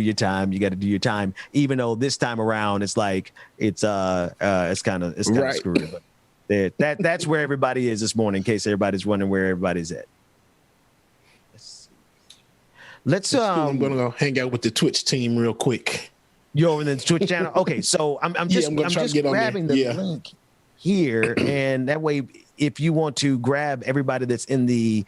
your time. You got to do your time. Even though this time around, it's like it's kind of Right. screwed. But that's where everybody is this morning. In case everybody's wondering where everybody's at. Let's I'm gonna go hang out with the Twitch team real quick. You over in the Twitch channel? Okay, so I'm just grabbing the link here, and that way, if you want to grab everybody that's in the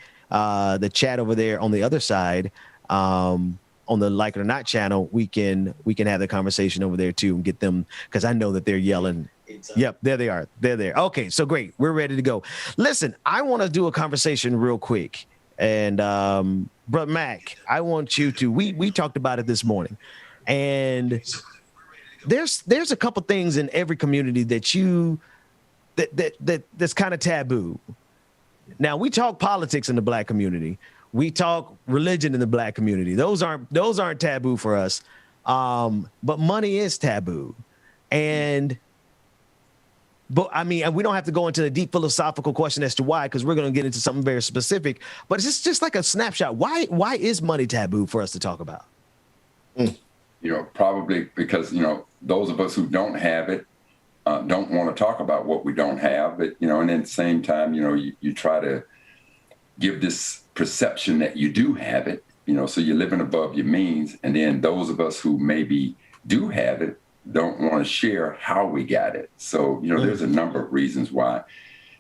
chat over there on the other side, on the Like It or Not channel, we can have the conversation over there too and get them, because I know that they're yelling. Yep, there they are. They're there. Okay, so great. We're ready to go. Listen, I want to do a conversation real quick. And Brother Mac, I want you to, we talked about it this morning. And there's a couple things in every community that's kind of taboo. Now, we talk politics in the Black community. We talk religion in the Black community. Those aren't taboo for us. But money is taboo. But I mean, we don't have to go into a deep philosophical question as to why, because we're going to get into something very specific. But it's just like a snapshot. Why is money taboo for us to talk about? Probably because, those of us who don't have it don't want to talk about what we don't have. But, and at the same time, you try to give this perception that you do have it, so you're living above your means. And then those of us who maybe do have it don't want to share how we got it. So, there's a number of reasons why,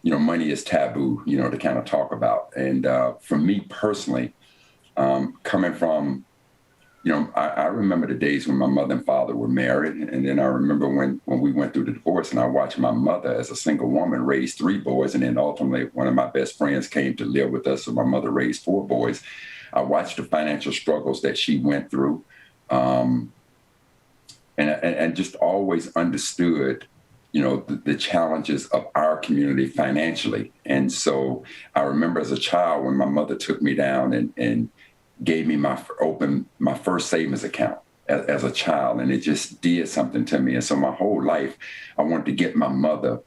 money is taboo, to kind of talk about. And for me personally, coming from, I remember the days when my mother and father were married. And then I remember when we went through the divorce, and I watched my mother as a single woman raise 3 boys. And then ultimately one of my best friends came to live with us. So my mother raised 4 boys. I watched the financial struggles that she went through. And just always understood, the challenges of our community financially. And so I remember as a child when my mother took me down and gave me my first savings account as a child, and it just did something to me. And so my whole life, I wanted to get my mother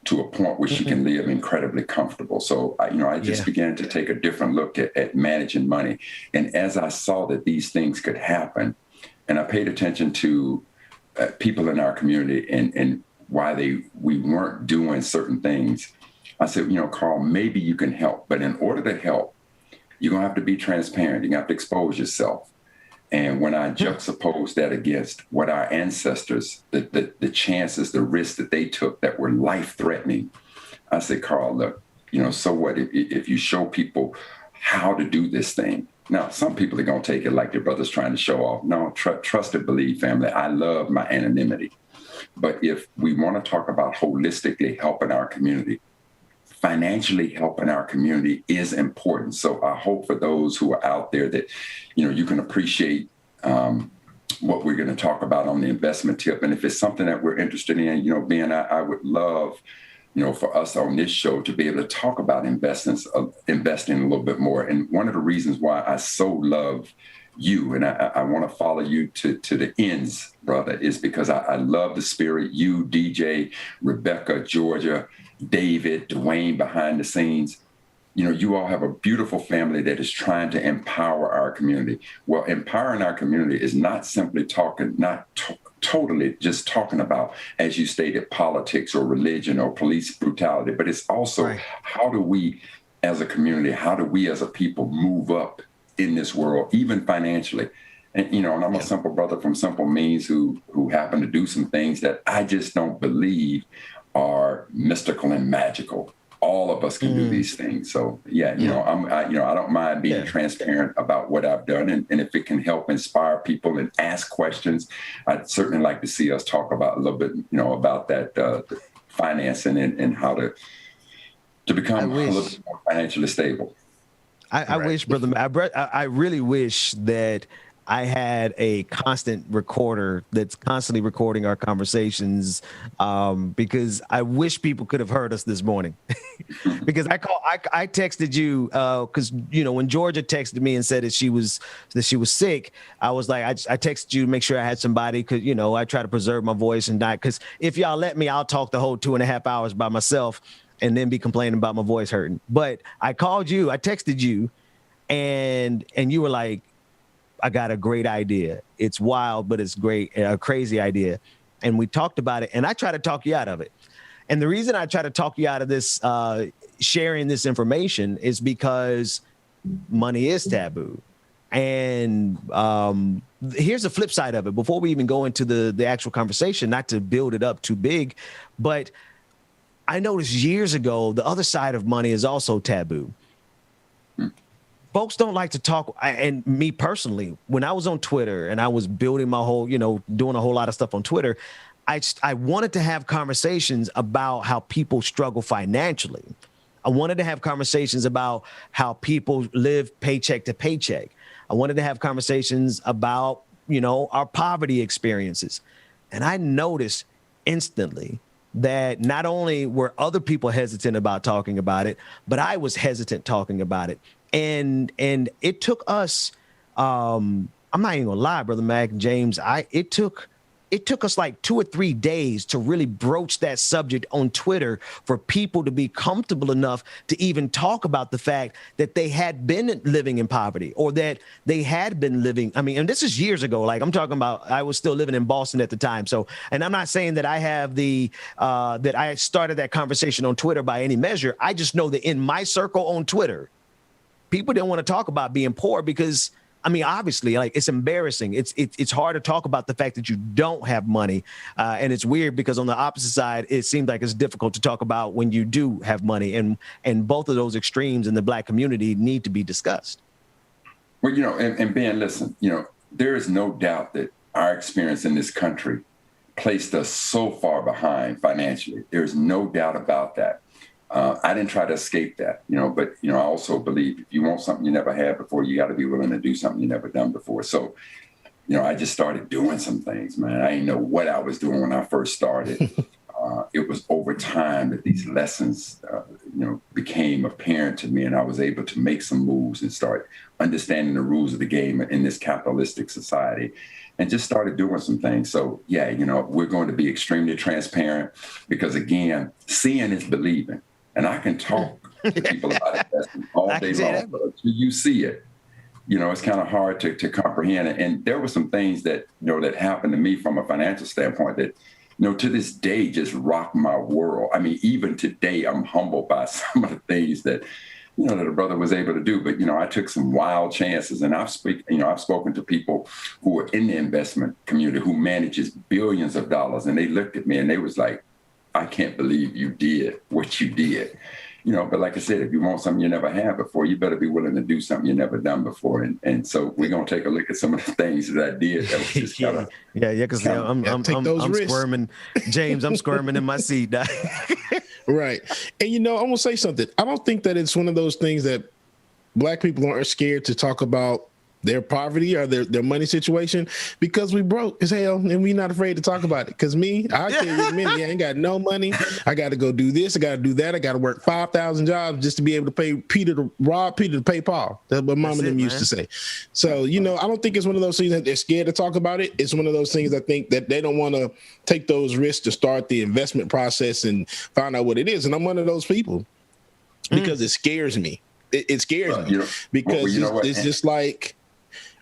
to a point where she can live incredibly comfortable. So I just began to take a different look at managing money. And as I saw that these things could happen, and I paid attention to people in our community and why we weren't doing certain things, I said, Carl, maybe you can help. But in order to help, you're going to have to be transparent. You're going to have to expose yourself. And when I juxtapose that against what our ancestors, the chances, the risks that they took that were life-threatening, I said, Carl, look, so what if you show people how to do this thing? Now, some people are going to take it like their brother's trying to show off. No, trust and believe, family. I love my anonymity. But if we want to talk about holistically helping our community, financially helping our community is important. So I hope for those who are out there that, you can appreciate what we're going to talk about on the investment tip. And if it's something that we're interested in, Ben, I would love, for us on this show to be able to talk about investing a little bit more. And one of the reasons why I so love you, and I want to follow you to the ends, brother, is because I love the spirit. You, DJ, Rebecca, Georgia, David, Dwayne behind the scenes. You all have a beautiful family that is trying to empower our community. Well, empowering our community is not simply totally just talking about, as you stated, politics or religion or police brutality, but it's also how do we as a community, how do we as a people move up in this world, even financially? And, and I'm a simple brother from simple means who happen to do some things that I just don't believe are mystical and magical. All of us can do these things. So I don't mind being transparent about what I've done. And if it can help inspire people and ask questions, I'd certainly like to see us talk about a little bit, about that financing and how to become a little bit more financially stable. I wish, brother, I really wish that I had a constant recorder that's constantly recording our conversations, because I wish people could have heard us this morning. Because I texted you because when Georgia texted me and said that she was sick, I was like, I texted you to make sure I had somebody, because I try to preserve my voice and not, because if y'all let me, I'll talk the whole 2.5 hours by myself and then be complaining about my voice hurting. But I called you, I texted you, and you were like, I got a great idea. It's wild, but it's great, a crazy idea. And we talked about it, and I try to talk you out of it. And the reason I try to talk you out of this, sharing this information, is because money is taboo. And here's the flip side of it. Before we even go into the actual conversation, not to build it up too big, but I noticed years ago, the other side of money is also taboo. Folks don't like to talk. And me personally, when I was on Twitter and I was building my whole, doing a whole lot of stuff on Twitter, I wanted to have conversations about how people struggle financially. I wanted to have conversations about how people live paycheck to paycheck. I wanted to have conversations about, our poverty experiences. And I noticed instantly that not only were other people hesitant about talking about it, but I was hesitant talking about it. And it took us, I'm not even gonna lie, Brother Mac and James, it took us like 2 or 3 days to really broach that subject on Twitter for people to be comfortable enough to even talk about the fact that they had been living in poverty, or that they had been living. I mean, and this is years ago. Like, I'm talking about, I was still living in Boston at the time. So, and I'm not saying that I have that I started that conversation on Twitter by any measure. I just know that in my circle on Twitter, people didn't want to talk about being poor because, I mean, obviously, like, it's embarrassing. It's hard to talk about the fact that you don't have money. And it's weird because on the opposite side, it seems like it's difficult to talk about when you do have money. And both of those extremes in the Black community need to be discussed. Well, and Ben, listen, there is no doubt that our experience in this country placed us so far behind financially. There's no doubt about that. I didn't try to escape that, but, I also believe if you want something you never had before, you got to be willing to do something you never done before. So, I just started doing some things, man. I didn't know what I was doing when I first started. It was over time that these lessons, became apparent to me, and I was able to make some moves and start understanding the rules of the game in this capitalistic society, and just started doing some things. So, yeah, we're going to be extremely transparent because, again, seeing is believing. And I can talk to people about investing all day long, but until you see it, it's kind of hard to comprehend it. And there were some things that, that happened to me from a financial standpoint that, to this day just rocked my world. I mean, even today, I'm humbled by some of the things that, that a brother was able to do. But, I took some wild chances, and I've spoken to people who are in the investment community who manages billions of dollars. And they looked at me and they was like, I can't believe you did what you did. But like I said, if you want something you never had before, you better be willing to do something you never done before. And so we're going to take a look at some of the things that I did. That was just because I'm squirming. James, I'm squirming in my seat. Right. And, I'm going to say something. I don't think that it's one of those things that Black people aren't scared to talk about their poverty or their money situation, because we broke as hell and we not afraid to talk about it. Because I can't admit I ain't got no money. I got to go do this. I got to do that. I got to work 5,000 jobs just to be able to pay rob Peter to pay Paul. That's what Mama and them used to say. So, I don't think it's one of those things that they're scared to talk about it. It's one of those things I think that they don't want to take those risks to start the investment process and find out what it is. And I'm one of those people because it scares me. It scares me because it's just like,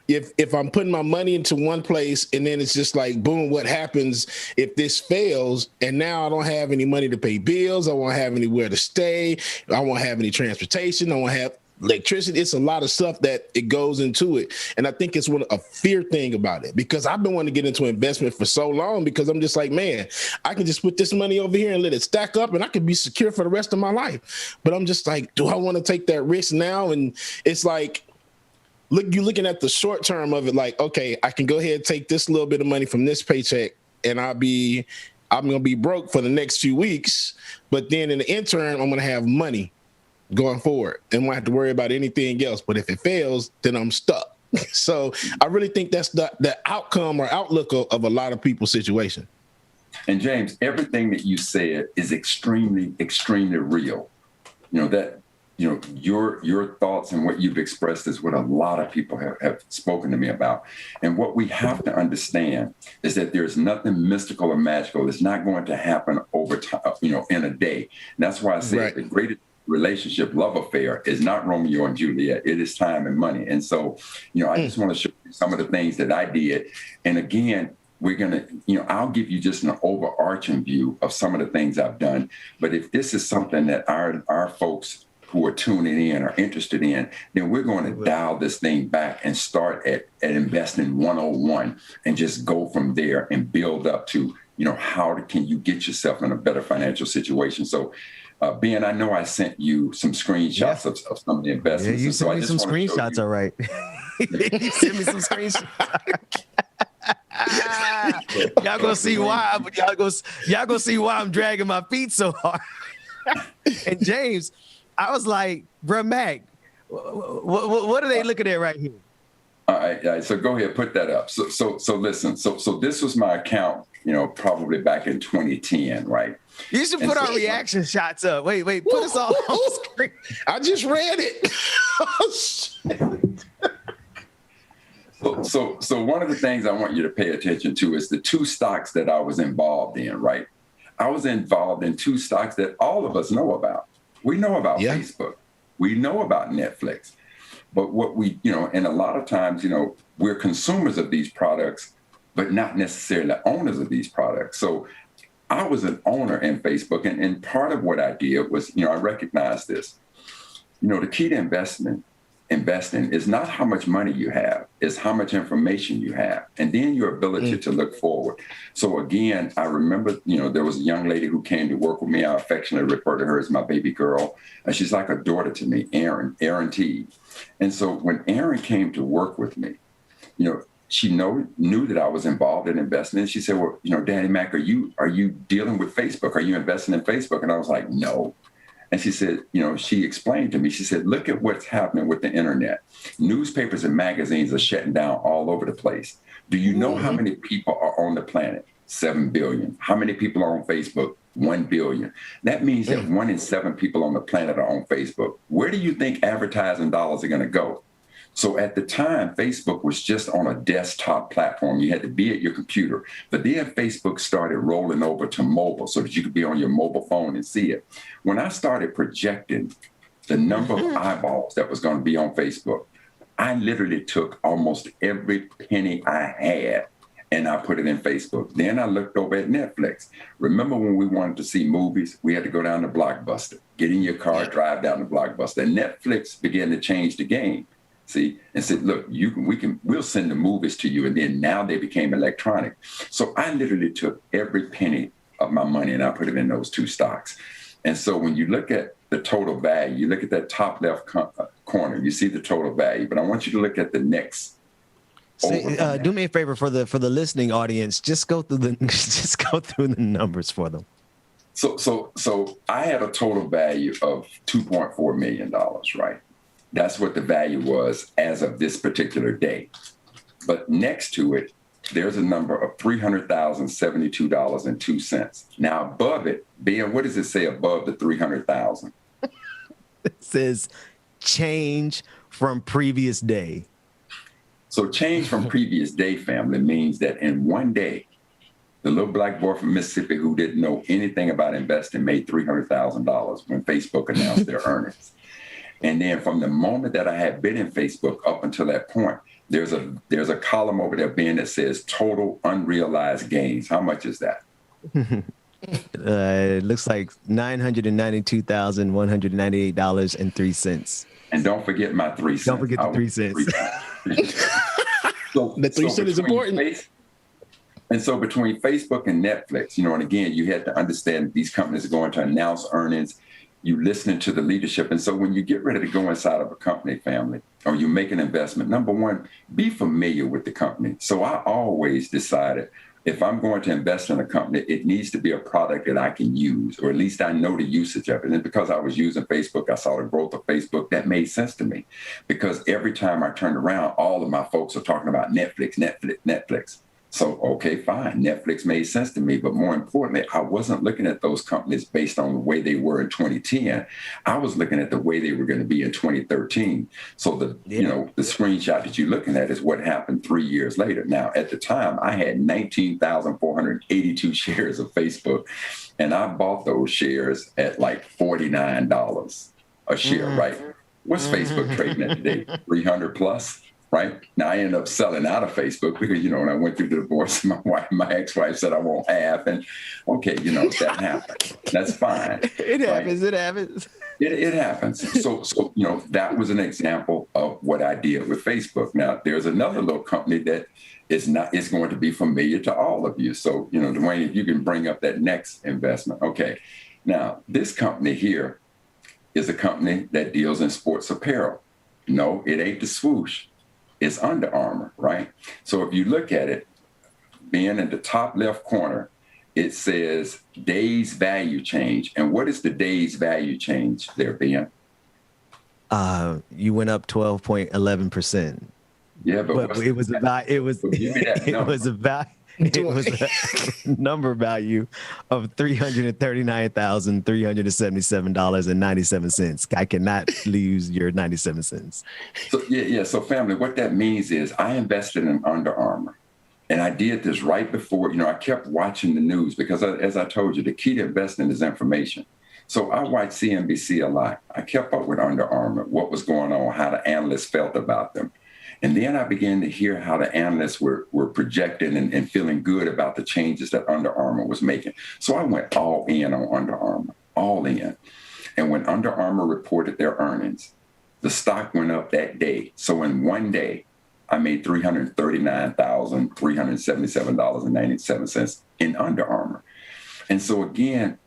if I'm putting my money into one place and then it's just like, boom, what happens if this fails? And now I don't have any money to pay bills. I won't have anywhere to stay. I won't have any transportation. I won't have electricity. It's a lot of stuff that it goes into it. And I think it's a fear thing about it, because I've been wanting to get into investment for so long, because I'm just like, man, I can just put this money over here and let it stack up and I can be secure for the rest of my life. But I'm just like, do I want to take that risk now? And it's like, you're looking at the short term of it, like, okay, I can go ahead and take this little bit of money from this paycheck and I'm going to be broke for the next few weeks. But then in the interim, I'm going to have money going forward and won't have to worry about anything else. But if it fails, then I'm stuck. So I really think that's the outcome or outlook of a lot of people's situation. And James, everything that you said is extremely, extremely real. Your thoughts and what you've expressed is what a lot of people have spoken to me about. And what we have to understand is that there's nothing mystical or magical. It's not going to happen over time, in a day. And that's why I say the greatest relationship, love affair, is not Romeo and Juliet. It is time and money. And so, I just want to show you some of the things that I did. And again, we're going to, I'll give you just an overarching view of some of the things I've done. But if this is something that our folks who are tuning in are interested in, then we're going to dial this thing back and start at investing 101 and just go from there and build up to, how can you get yourself in a better financial situation? So, Ben, I know I sent you some screenshots of some of the investments. Yeah, you sent me some screenshots, all right. You sent me some screenshots. Y'all gonna see why, but y'all gonna see why I'm dragging my feet so hard. And James, I was like, bro, Mac, what are they looking at right here? All right, so go ahead, put that up. So listen, so this was my account, probably back in 2010, right? You should put our reaction shots up. Wait, put us all on screen. I just read it. So one of the things I want you to pay attention to is the two stocks that I was involved in, right? I was involved in two stocks that all of us know about. We know about Facebook. We know about Netflix. But what we, and a lot of times, we're consumers of these products, but not necessarily owners of these products. So I was an owner in Facebook. And part of what I did was, I recognized this. The key to investing is not how much money you have, it's how much information you have, and then your ability to look forward. So again, I remember, there was a young lady who came to work with me. I affectionately refer to her as my baby girl. And she's like a daughter to me, Erin T. And so when Erin came to work with me, she knew that I was involved in investing. And she said, well, Daddy Mac, are you dealing with Facebook? Are you investing in Facebook? And I was like, no. And she said, she explained to me, she said, look at what's happening with the internet. Newspapers and magazines are shutting down all over the place. Do you know how many people are on the planet? 7 billion. How many people are on Facebook? 1 billion. That means that 1 in 7 people on the planet are on Facebook. Where do you think advertising dollars are going to go? So at the time, Facebook was just on a desktop platform. You had to be at your computer. But then Facebook started rolling over to mobile so that you could be on your mobile phone and see it. When I started projecting the number of eyeballs that was going to be on Facebook, I literally took almost every penny I had and I put it in Facebook. Then I looked over at Netflix. Remember when we wanted to see movies, we had to go down to Blockbuster, get in your car, drive down to Blockbuster. And Netflix began to change the game. See, and said, look, we'll send the movies to you. And then now they became electronic. So I literally took every penny of my money and I put it in those two stocks. And so when you look at the total value, you look at that top left corner, you see the total value. But I want you to look at the next. Do me a favor for the listening audience. Just go through the numbers for them. So I had a total value of $2.4 million, right? That's what the value was as of this particular day. But next to it, there's a number of $300,072.02. Now above it, Ben, what does it say above the 300,000? It says change from previous day. So change from previous day, family, means that in one day, the little black boy from Mississippi who didn't know anything about investing made $300,000 when Facebook announced their earnings. And then from the moment that I had been in Facebook up until that point, there's a column over there, Ben, that says total unrealized gains. How much is that? It looks like $992,198.03. And don't forget my 3 cents. Don't forget the 3 cents. So the 3 cents is important. And so between Facebook and Netflix, and again, you had to understand these companies are going to announce earnings. You listening to the leadership. And so when you get ready to go inside of a company, family, or you make an investment, number one, be familiar with the company. So I always decided if I'm going to invest in a company, it needs to be a product that I can use, or at least I know the usage of it. And because I was using Facebook, I saw the growth of Facebook. That made sense to me because every time I turned around, all of my folks are talking about Netflix. So, okay, fine. Netflix made sense to me. But more importantly, I wasn't looking at those companies based on the way they were in 2010. I was looking at the way they were going to be in 2013. So the screenshot that you're looking at is what happened 3 years later. Now, at the time, I had 19,482 shares of Facebook, and I bought those shares at like $49 a share, right? What's Facebook trading at today? 300 plus? right? Now I ended up selling out of Facebook because, when I went through the divorce, my ex-wife said I won't have, and okay, that happened. That's fine. It happens. Right? It happens. It happens. So, that was an example of what I did with Facebook. Now, there's another little company that is going to be familiar to all of you. So, Dwayne, if you can bring up that next investment. Okay. Now, this company here is a company that deals in sports apparel. No, it ain't the swoosh. It's Under Armour, right? So if you look at it, being in the top left corner, it says days value change. And what is the days value change there, Ben? You went up 12.11%. Yeah, but it was about a number value of $339,377.97. I cannot lose your 97 cents. So So family, what that means is I invested in Under Armour. And I did this right before, I kept watching the news because, as I told you, the key to investing is information. So I watched CNBC a lot. I kept up with Under Armour, what was going on, how the analysts felt about them. And then I began to hear how the analysts were projecting and feeling good about the changes that Under Armour was making. So I went all in on Under Armour, all in. And when Under Armour reported their earnings, the stock went up that day. So in one day, I made $339,377.97 in Under Armour. And so again,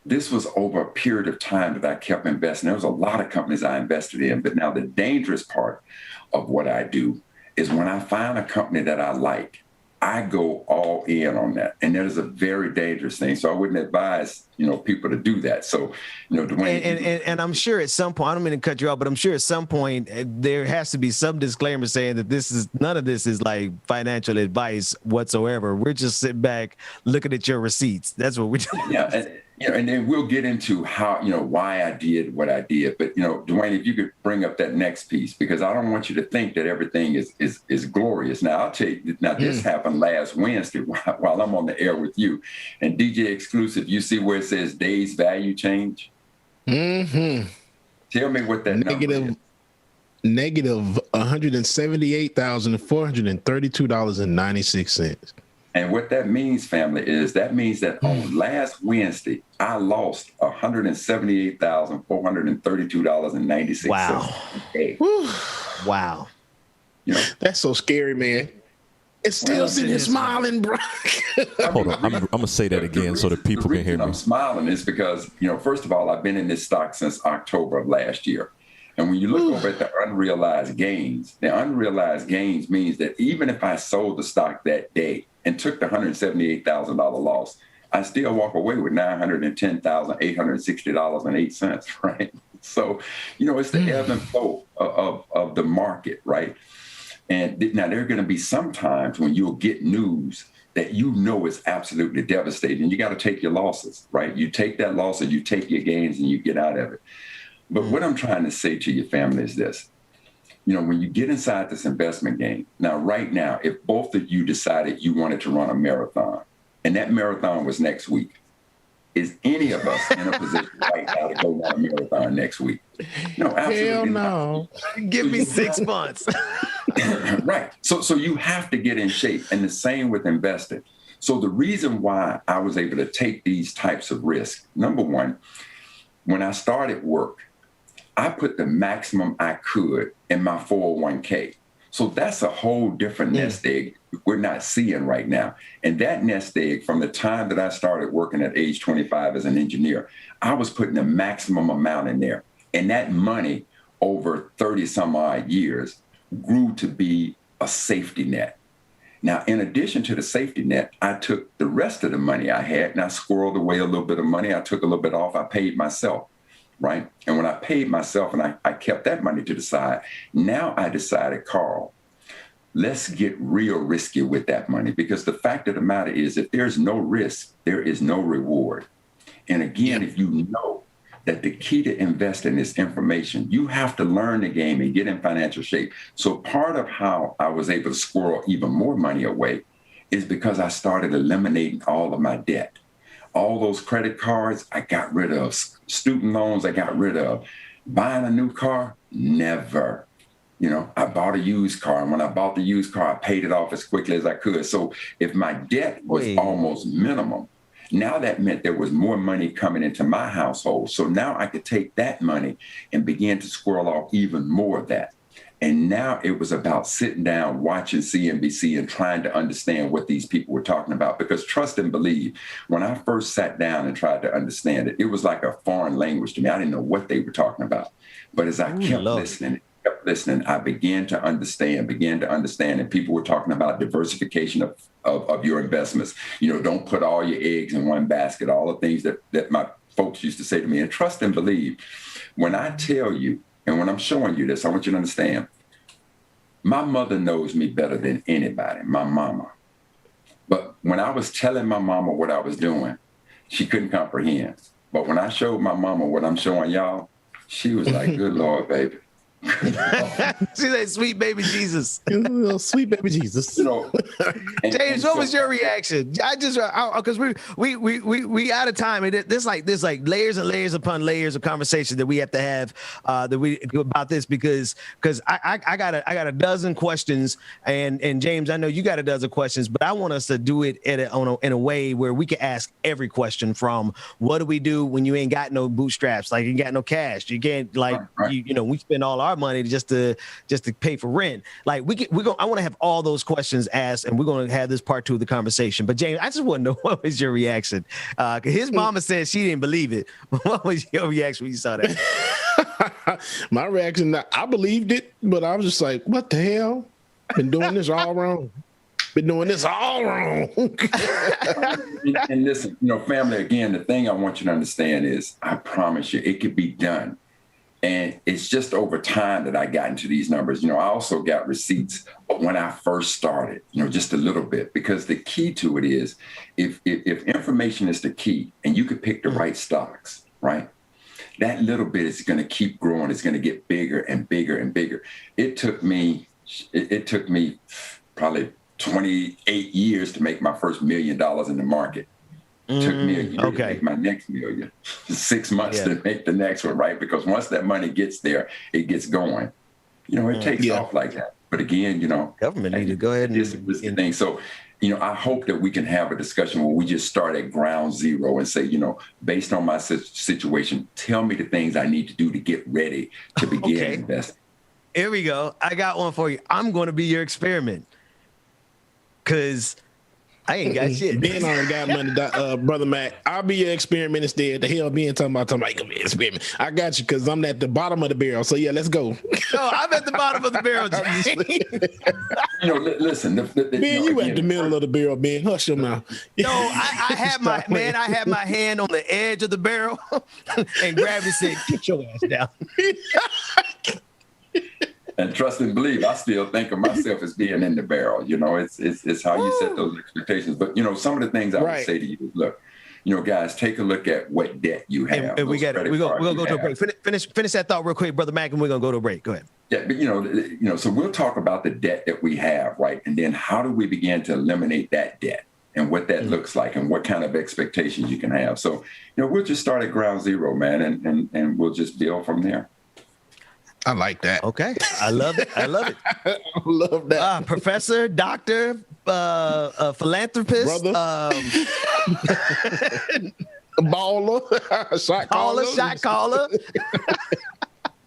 this was over a period of time that I kept investing. There was a lot of companies I invested in, but now the dangerous part of what I do is when I find a company that I like, I go all in on that. And that is a very dangerous thing. So I wouldn't advise, people to do that. So, Dwayne. And I'm sure at some point, I don't mean to cut you off, but I'm sure at some point there has to be some disclaimer saying that none of this is like financial advice whatsoever. We're just sitting back looking at your receipts. That's what we're doing. Yeah. And then we'll get into how, why I did what I did. But, Dwayne, if you could bring up that next piece, because I don't want you to think that everything is glorious. Now, I'll tell you, this happened last Wednesday while I'm on the air with you. And DJ Exclusive, you see where it says days value change? Mm-hmm. Tell me what that number is. Negative $178,432.96. And what that means, family, is that means that on last Wednesday, I lost $178,432.96. Wow. Wow. That's so scary, man. It's still sitting here smiling, bro. Hold on. I'm going to say that again so that people can hear me. I'm smiling is because, first of all, I've been in this stock since October of last year. And when you look over at the unrealized gains means that even if I sold the stock that day and took the $178,000 loss, I still walk away with $910,860.08, right? So, it's the ebb and flow of the market, right? And now there are going to be some times when you'll get news that is absolutely devastating. You got to take your losses, right? You take that loss and you take your gains and you get out of it. But what I'm trying to say to your family is this. When you get inside this investment game, now, right now, if both of you decided you wanted to run a marathon, and that marathon was next week, is any of us in a position right now to go run a marathon next week? No, absolutely Hell no. not. Give me 6 months. Right. So you have to get in shape. And the same with investing. So the reason why I was able to take these types of risks, number one, when I started work, I put the maximum I could in my 401k. So that's a whole different nest egg we're not seeing right now. And that nest egg, from the time that I started working at age 25 as an engineer, I was putting the maximum amount in there. And that money over 30 some odd years grew to be a safety net. Now, in addition to the safety net, I took the rest of the money I had and I squirreled away a little bit of money. I took a little bit off. I paid myself. Right. And when I paid myself and I kept that money to the side, now I decided, Carl, let's get real risky with that money, because the fact of the matter is, if there's no risk, there is no reward. And again, if you know that the key to investing is information, you have to learn the game and get in financial shape. So part of how I was able to squirrel even more money away is because I started eliminating all of my debt. All those credit cards I got rid of. Student loans I got rid of. Buying a new car? Never. I bought a used car. And when I bought the used car, I paid it off as quickly as I could. So if my debt was almost minimum, now that meant there was more money coming into my household. So now I could take that money and begin to squirrel off even more of that. And now it was about sitting down, watching CNBC and trying to understand what these people were talking about. Because trust and believe, when I first sat down and tried to understand it, it was like a foreign language to me. I didn't know what they were talking about. But as I kept listening, I began to understand, and people were talking about diversification of your investments. Don't put all your eggs in one basket, all the things that my folks used to say to me. And trust and believe, when I tell you, and when I'm showing you this, I want you to understand, my mother knows me better than anybody, my mama. But when I was telling my mama what I was doing, she couldn't comprehend. But when I showed my mama what I'm showing y'all, she was like, good Lord, baby. She's like, sweet baby Jesus. Sweet baby Jesus. James, what was your reaction? Because we out of time, and there's like layers and layers upon layers of conversation that we have to have about this because I got a dozen questions, and James, I know you got a dozen questions, but I want us to do it in a way where we can ask every question, from what do we do when you ain't got no bootstraps, like you got no cash, you can't we spend all our money just to pay for rent. Like I want to have all those questions asked, and we're going to have this part 2 of the conversation. But James, I just want to know, what was your reaction? His mama said she didn't believe it. What was your reaction when you saw that? My reaction, I believed it, but I was just like, what the hell? Been doing this all wrong. And listen, family, again, the thing I want you to understand is, I promise you, it could be done. And it's just over time that I got into these numbers. I also got receipts when I first started, just a little bit, because the key to it is, if information is the key and you could pick the right stocks, right? That little bit is going to keep growing. It's going to get bigger and bigger and bigger. It took me probably 28 years to make my first $1 million in the market. Took me a year to make my next million, 6 months to make the next one, right? Because once that money gets there, it gets going. It takes off like that. But again, government need to go ahead and this is the thing. So, I hope that we can have a discussion where we just start at ground zero and say, based on my situation, tell me the things I need to do to get ready to begin investing. Here we go. I got one for you. I'm going to be your experiment, because I ain't got shit. Ben already got money, Brother Mac. I'll be your experiment instead. The hell Ben talking about experiment. I got you, because I'm at the bottom of the barrel. So yeah, let's go. No, I'm at the bottom of the barrel. Listen. Ben, you at the middle of the barrel, Ben. Hush your mouth. No, I had my hand on the edge of the barrel and grabbed and said, "Get your ass down." And trust and believe, I still think of myself as being in the barrel. It's how you set those expectations. But, some of the things I would say to you is, look, guys, take a look at what debt you have. And we're going to go to a break. Finish that thought real quick, Brother Mac, and we're going to go to a break. Go ahead. Yeah, but, so we'll talk about the debt that we have, right? And then how do we begin to eliminate that debt and what that looks like and what kind of expectations you can have. So, we'll just start at ground zero, man, and we'll just build from there. I like that. Okay. I love it. I love that. Professor, doctor, philanthropist, baller, shot caller.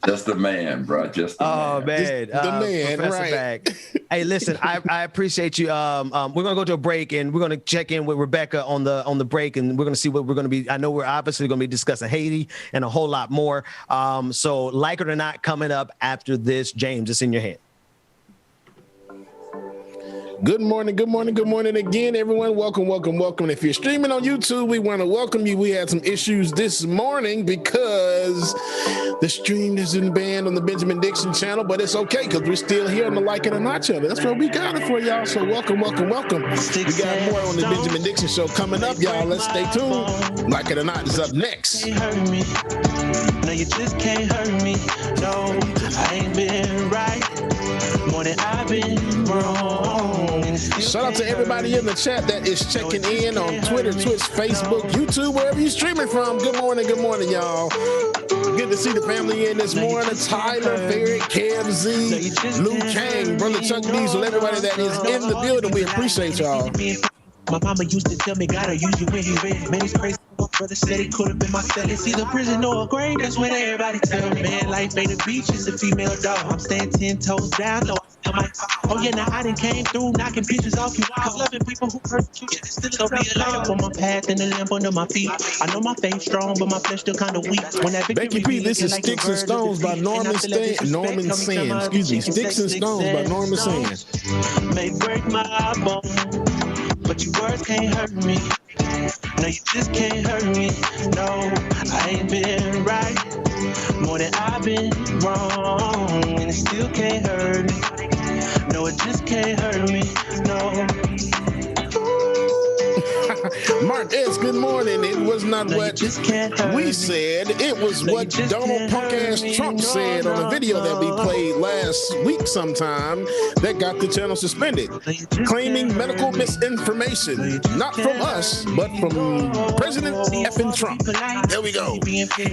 Just a man, bro. Just a man. The man, Professor right. Bag. Hey, listen, I appreciate you. We're gonna go to a break, and we're gonna check in with Rebecca on the break, and we're gonna see what we're gonna be. I know we're obviously gonna be discussing Haiti and a whole lot more. So, like it or not, coming up after this, James, it's in your hand. Good morning again, everyone. Welcome. If you're streaming on YouTube, we want to welcome you. We had some issues this morning because the stream isn't banned on the Benjamin Dixon channel, but it's okay because we're still here on the Like It or Not channel. That's what we got it for y'all. So welcome. We got more on the Benjamin Dixon show coming up, y'all. Let's stay tuned. Like It or Not is up next. No, you just can't hurt me. No, I ain't been right more than I've been wrong. Shout out to everybody in the chat that is checking in on Twitter, Twitch, Facebook, YouTube, wherever you're streaming from. Good morning, y'all. Good to see the family in this morning. Tyler, Ferret, Kev Z, Lou Kang, Brother Chuck Diesel, everybody that is in the building. We appreciate y'all. My mama used to tell me, gotta use you when he ready. Man, it's crazy. Brother said he could have been my cell. It's either prison or a grave. That's what everybody tell me. Man, life ain't a beach, it's a female dog. I'm staying 10 toes down, though. Oh yeah, now I done came through, knocking pictures off you. Cause loving people who persecute you, still be a light up on my path and a lamp under my feet. I know my faith strong, but my flesh still kind of weak. When that Becky P, this is Sticks and Stones by Norman Sands. Excuse me, Sticks and Stones by Norman Sands. May break my bones, but your words can't hurt me. No, you just can't hurt me. No, I ain't been right more than I've been wrong, and it still can't hurt me. No, it just can't hurt me. No. Mark S., good morning. It was not what we said. It was what Donald punk-ass Trump said on a video that we played last week sometime that got the channel suspended, claiming medical misinformation. Not from us, but from President effing Trump. There we go.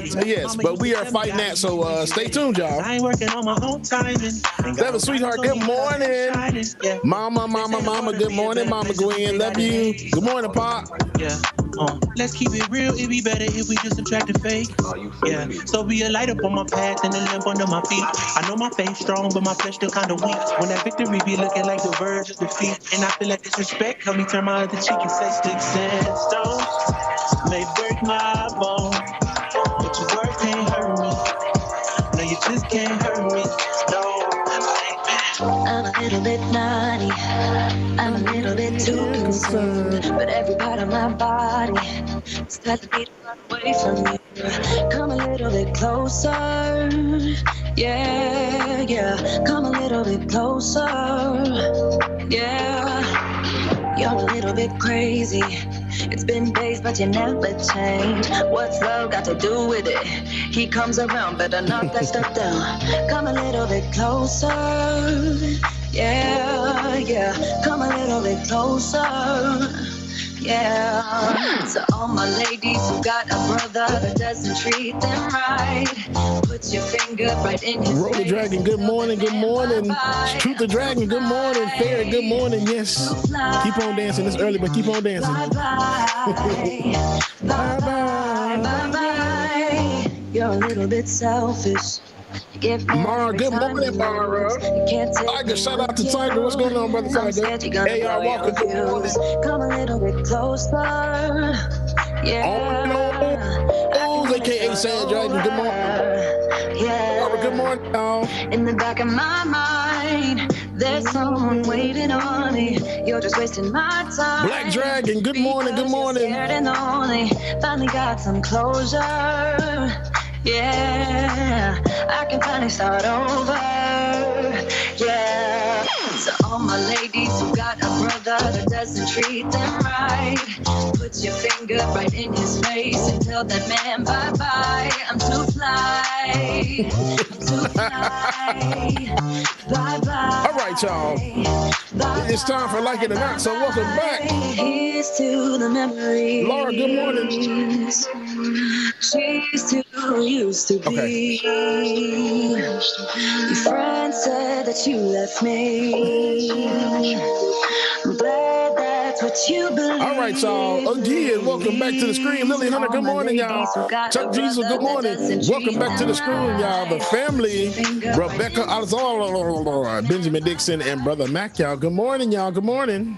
So yes, but we are fighting that, so stay tuned, y'all. That was Sweetheart, good morning. Mama, good morning. Mama Gwen, love you. Good morning, Pop. Yeah, let's keep it real. It'd be better if we just subtract the fake. Yeah, so be a light up on my path and a lamp under my feet. I know my faith strong, but my flesh still kind of weak. When that victory be looking like the verge of defeat, and I feel like disrespect, help me turn my other cheek and say sticks and stones may break my bones, but your word can't hurt me. No, you just can't hurt me. No. I'm a little bit naughty, I'm a little bit too concerned, but every part of my body is telling me to run away from you. Come a little bit closer, yeah, come a little bit closer, yeah. You're a little bit crazy, it's been days but you never change. What's love got to do with it? He comes around, better knock that stuff down. Come a little bit closer, yeah, come a little bit closer, yeah. So all my ladies who got a brother that doesn't treat them right, put your finger right in his Roll the Dragon, good morning, good morning. Truth the Dragon, good morning. Fair, good morning, yes. Keep on dancing, it's early, but keep on dancing. Bye-bye, bye-bye, bye-bye. You're a little bit selfish. Mara, good morning, Mara. Tiger, shout out to Tiger. What's going on, brother Tiger? Hey, y'all, Walker, good morning. Come a little bit closer. Yeah. Oh, aka Sand Dragon, good morning. Yeah. Mara, good morning, y'all. In the back of my mind, there's someone waiting on me. You're just wasting my time. Black Dragon, good morning, good morning. Scared and lonely. Finally got some closure. Yeah, I can finally start over. Yeah, so all my ladies who got a brother that doesn't treat them right, put your finger right in his face and tell that man bye-bye. I'm too fly, too fly. Bye-bye. All right, y'all. Bye-bye. It's time for Like It or Not, so welcome back. Here's to the memories. Laura, good morning. She's too used to be. Okay. Your friend said that you left me. I'm glad that's what you believe. All right, y'all. Again, welcome back to the screen. Lily Hunter, good morning, y'all. Chuck Jesus, good morning. Welcome back to the screen, y'all. The family, Rebecca Alzala, Benjamin Dixon, and Brother Mac, y'all. Good morning, y'all. Good morning.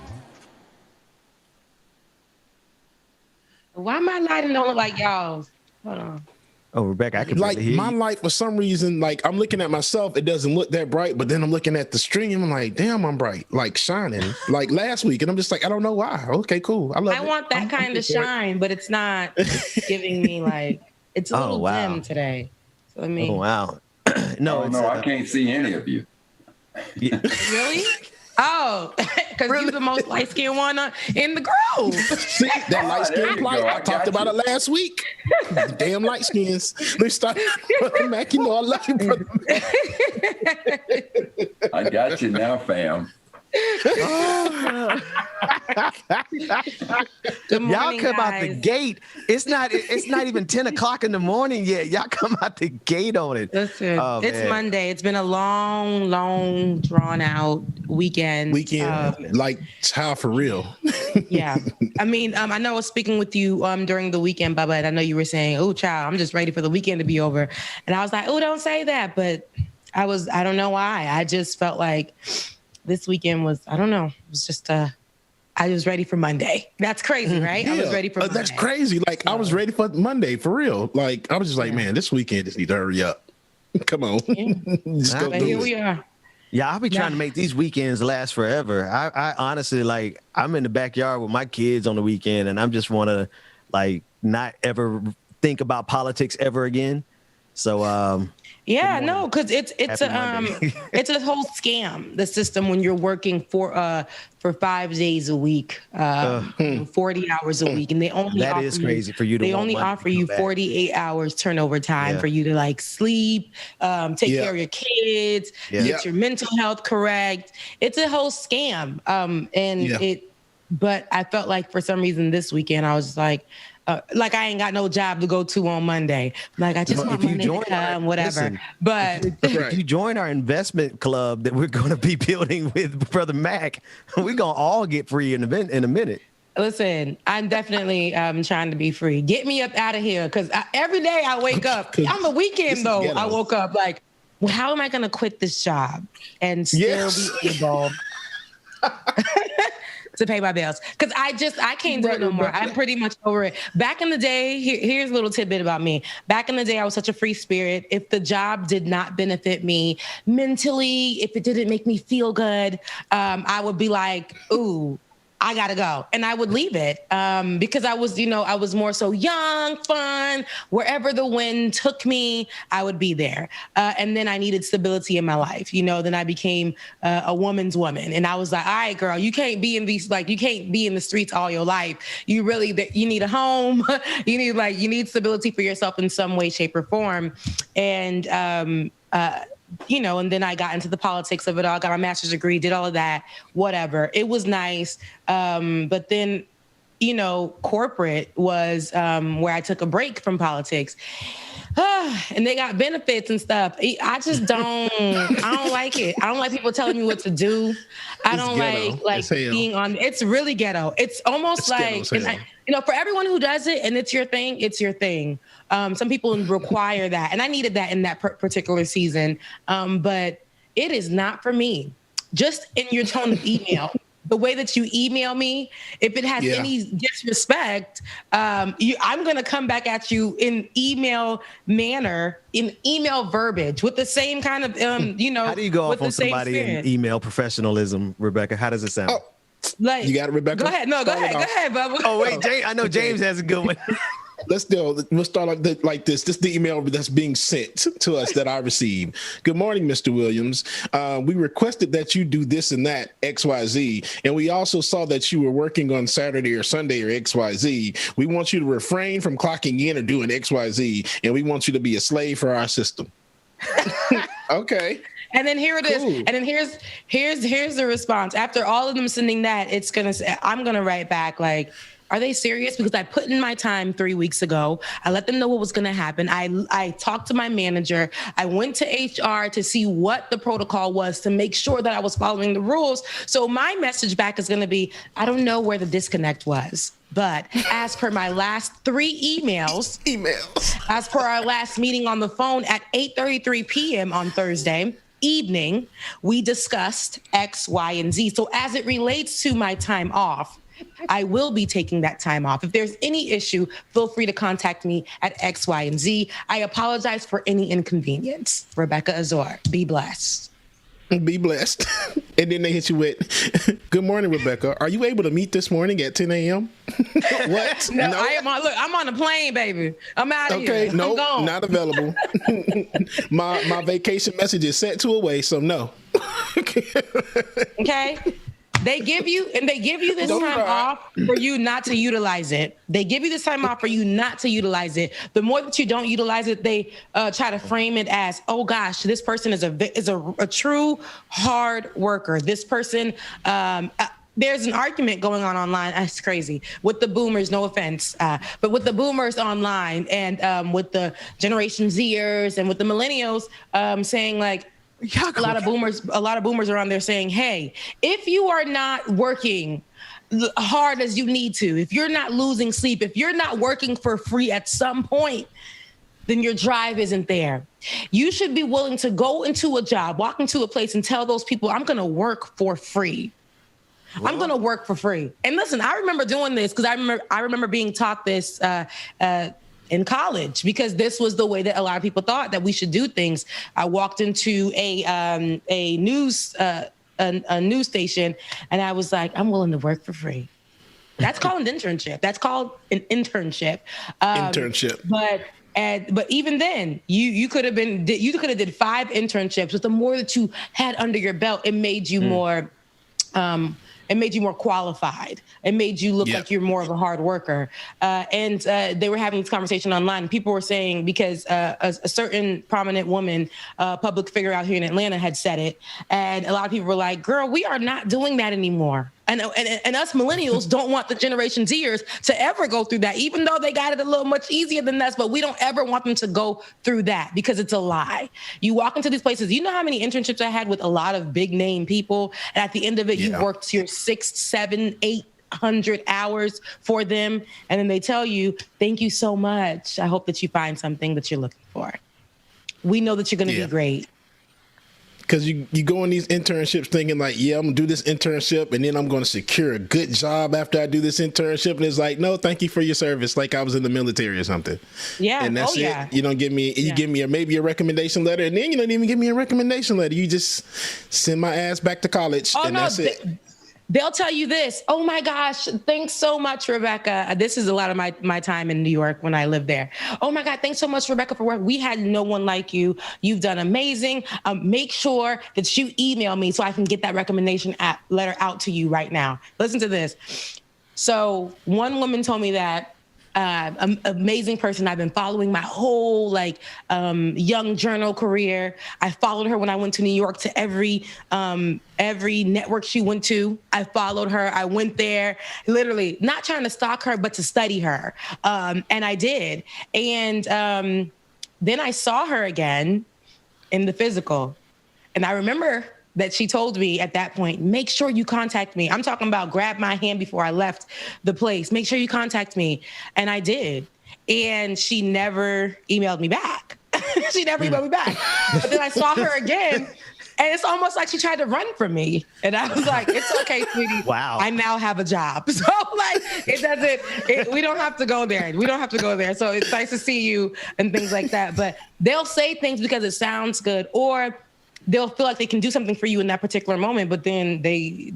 Why my lighting don't look like y'all's? Hold on. Oh, Rebecca, I can like hear my you. light for some reason. Like I'm looking at myself, it doesn't look that bright. But then I'm looking at the stream, I'm like, damn, I'm bright, like shining, like last week, and I'm just like, I don't know why. Okay, cool. I love it. I want that kind of shine, but it's not giving me like it's a little dim today. So I mean, oh wow, no, I can't see any of you. Really? Oh, because you're the most light-skinned one in the group. See, that light-skinned light, I talked about it last week. Damn light skins. Let's start. Brother Mac, you know I love you, Brother Mac. I got you now, fam. Good morning, y'all come guys. out the gate. It's not even 10 o'clock in the morning yet. Y'all come out the gate on it. Listen, it's Monday. It's been a long, drawn out weekend. Like how for real? Yeah. I mean, I know I was speaking with you during the weekend, Bubba, and I know you were saying, "Oh, child, I'm just ready for the weekend to be over." And I was like, "Oh, don't say that." But I don't know why. I just felt like this weekend was, I don't know, it was just I was ready for Monday. That's crazy, right? Yeah, I was ready for Monday. That's crazy. Like, I was ready for Monday, for real. Like, I was just like, man, this weekend just need to hurry up. Come on. Yeah. But here we are. Yeah, I'll be trying to make these weekends last forever. I honestly, like, I'm in the backyard with my kids on the weekend, and I'm just want to, like, not ever think about politics ever again. So, yeah, no, because it's a whole scam, the system, when you're working for 5 days a week, 40 hours a week, and they only crazy for you to. They only offer you 48 hours turnover time for you to like sleep, take care of your kids, get your mental health correct. It's a whole scam, But I felt like for some reason this weekend I was just like I ain't got no job to go to on Monday. Like, I just want Monday to come, whatever. Listen, but if you join our investment club that we're going to be building with Brother Mac, we're going to all get free in a minute. Listen, I'm definitely trying to be free. Get me up out of here, because every day I wake up. On the weekend, though, I woke up like, well, how am I going to quit this job and still be able to pay my bills? Because I can't do it no more. I'm pretty much over it. Back in the day, here's a little tidbit about me. Back in the day, I was such a free spirit. If the job did not benefit me mentally, if it didn't make me feel good, I would be like, ooh, I gotta go. And I would leave it because I was more so young, fun, wherever the wind took me, I would be there. And then I needed stability in my life. Then I became a woman's woman. And I was like, all right, girl, you can't be in the streets all your life. You need a home. you need stability for yourself in some way, shape, or form. And, and then I got into the politics of it all, got my master's degree, did all of that, whatever. It was nice. But then, corporate was where I took a break from politics. And they got benefits and stuff. I just I don't like it. I don't like people telling me what to do. I don't like being on. It's really ghetto. It's almost like, for everyone who does it and it's your thing, it's your thing. Some people require that. And I needed that in that particular season. But it is not for me. Just in your tone of email. The way that you email me, if it has any disrespect, I'm going to come back at you in email manner, in email verbiage, with the same kind of, How do you go off on somebody in email professionalism, Rebecca? How does it sound? Like, you got it, Rebecca? Go ahead. No, go ahead, Bubba. Oh, wait, James, I know James has a good one. We'll start like this. This is the email that's being sent to us that I received. Good morning, Mr. Williams. We requested that you do this and that, XYZ. And we also saw that you were working on Saturday or Sunday or XYZ. We want you to refrain from clocking in or doing XYZ. And we want you to be a slave for our system. Okay. And then here it is. And then here's the response. After all of them sending that, I'm going to write back like, are they serious? Because I put in my time 3 weeks ago. I let them know what was going to happen. I talked to my manager. I went to HR to see what the protocol was to make sure that I was following the rules. So my message back is going to be, I don't know where the disconnect was. But as per my last 3 emails, as per our last meeting on the phone at 8:33 p.m. on Thursday evening, we discussed X, Y, and Z. So as it relates to my time off, I will be taking that time off. If there's any issue, feel free to contact me at X, Y, and Z. I apologize for any inconvenience. Rebecca Azor, be blessed. Be blessed. And then they hit you with, good morning, Rebecca. Are you able to meet this morning at 10 a.m.? What? No, I'm on a plane, baby. I'm out of here. Okay, no, not available. My vacation message is set to away, so no. Okay. They give you this time off for you not to utilize it. They give you this time off for you not to utilize it. The more that you don't utilize it, they try to frame it as, oh gosh, this person is a true hard worker. This person, there's an argument going on online. That's crazy with the boomers. No offense, but with the boomers online and with the Generation Zers and with the millennials, saying like, a lot of boomers are on there saying, hey, if you are not working hard as you need to, if you're not losing sleep, if you're not working for free at some point, then your drive isn't there. You should be willing to go into a job, walk into a place and tell those people, I'm going to work for free. Well, I'm going to work for free. And listen, I remember doing this because I remember being taught this in college, because this was the way that a lot of people thought that we should do things. I walked into a news station and I was like, I'm willing to work for free. That's called an internship. That's called an internship. But even then, you could have did 5 internships. With the more that you had under your belt, it made you more. It made you more qualified. It made you look like you're more of a hard worker. And they were having this conversation online. People were saying, because a certain prominent woman, public figure out here in Atlanta had said it. And a lot of people were like, girl, we are not doing that anymore. And us millennials don't want the Generation Zers to ever go through that, even though they got it a little much easier than us. But we don't ever want them to go through that because it's a lie. You walk into these places. You know how many internships I had with a lot of big name people. And at the end of it, you worked your 600, 700, 800 hours for them. And then they tell you, thank you so much. I hope that you find something that you're looking for. We know that you're going to be great. Because you go in these internships thinking like, yeah, I'm going to do this internship and then I'm going to secure a good job after I do this internship. And it's like, no, thank you for your service. Like I was in the military or something. Yeah. And that's it. You don't give me, you give me maybe a recommendation letter, and then you don't even give me a recommendation letter. You just send my ass back to college that's it. They'll tell you this. Oh my gosh, thanks so much, Rebecca. This is a lot of my time in New York when I lived there. Oh my God, thanks so much, Rebecca, for work. We had no one like you. You've done amazing. Make sure that you email me so I can get that recommendation letter out to you right now. Listen to this. So one woman told me that, amazing person I've been following my whole young journal career. I followed her when I went to New York to every network she went to. I followed her. I went there, literally not trying to stalk her, but to study her. And I did. And then I saw her again in the physical. And I remember that she told me at that point, make sure you contact me. I'm talking about grab my hand before I left the place. Make sure you contact me. And I did. And she never emailed me back. She never emailed me back. But then I saw her again. And it's almost like she tried to run from me. And I was like, it's okay, sweetie. Wow. I now have a job. So we don't have to go there. We don't have to go there. So it's nice to see you and things like that. But they'll say things because it sounds good, or they'll feel like they can do something for you in that particular moment, but then they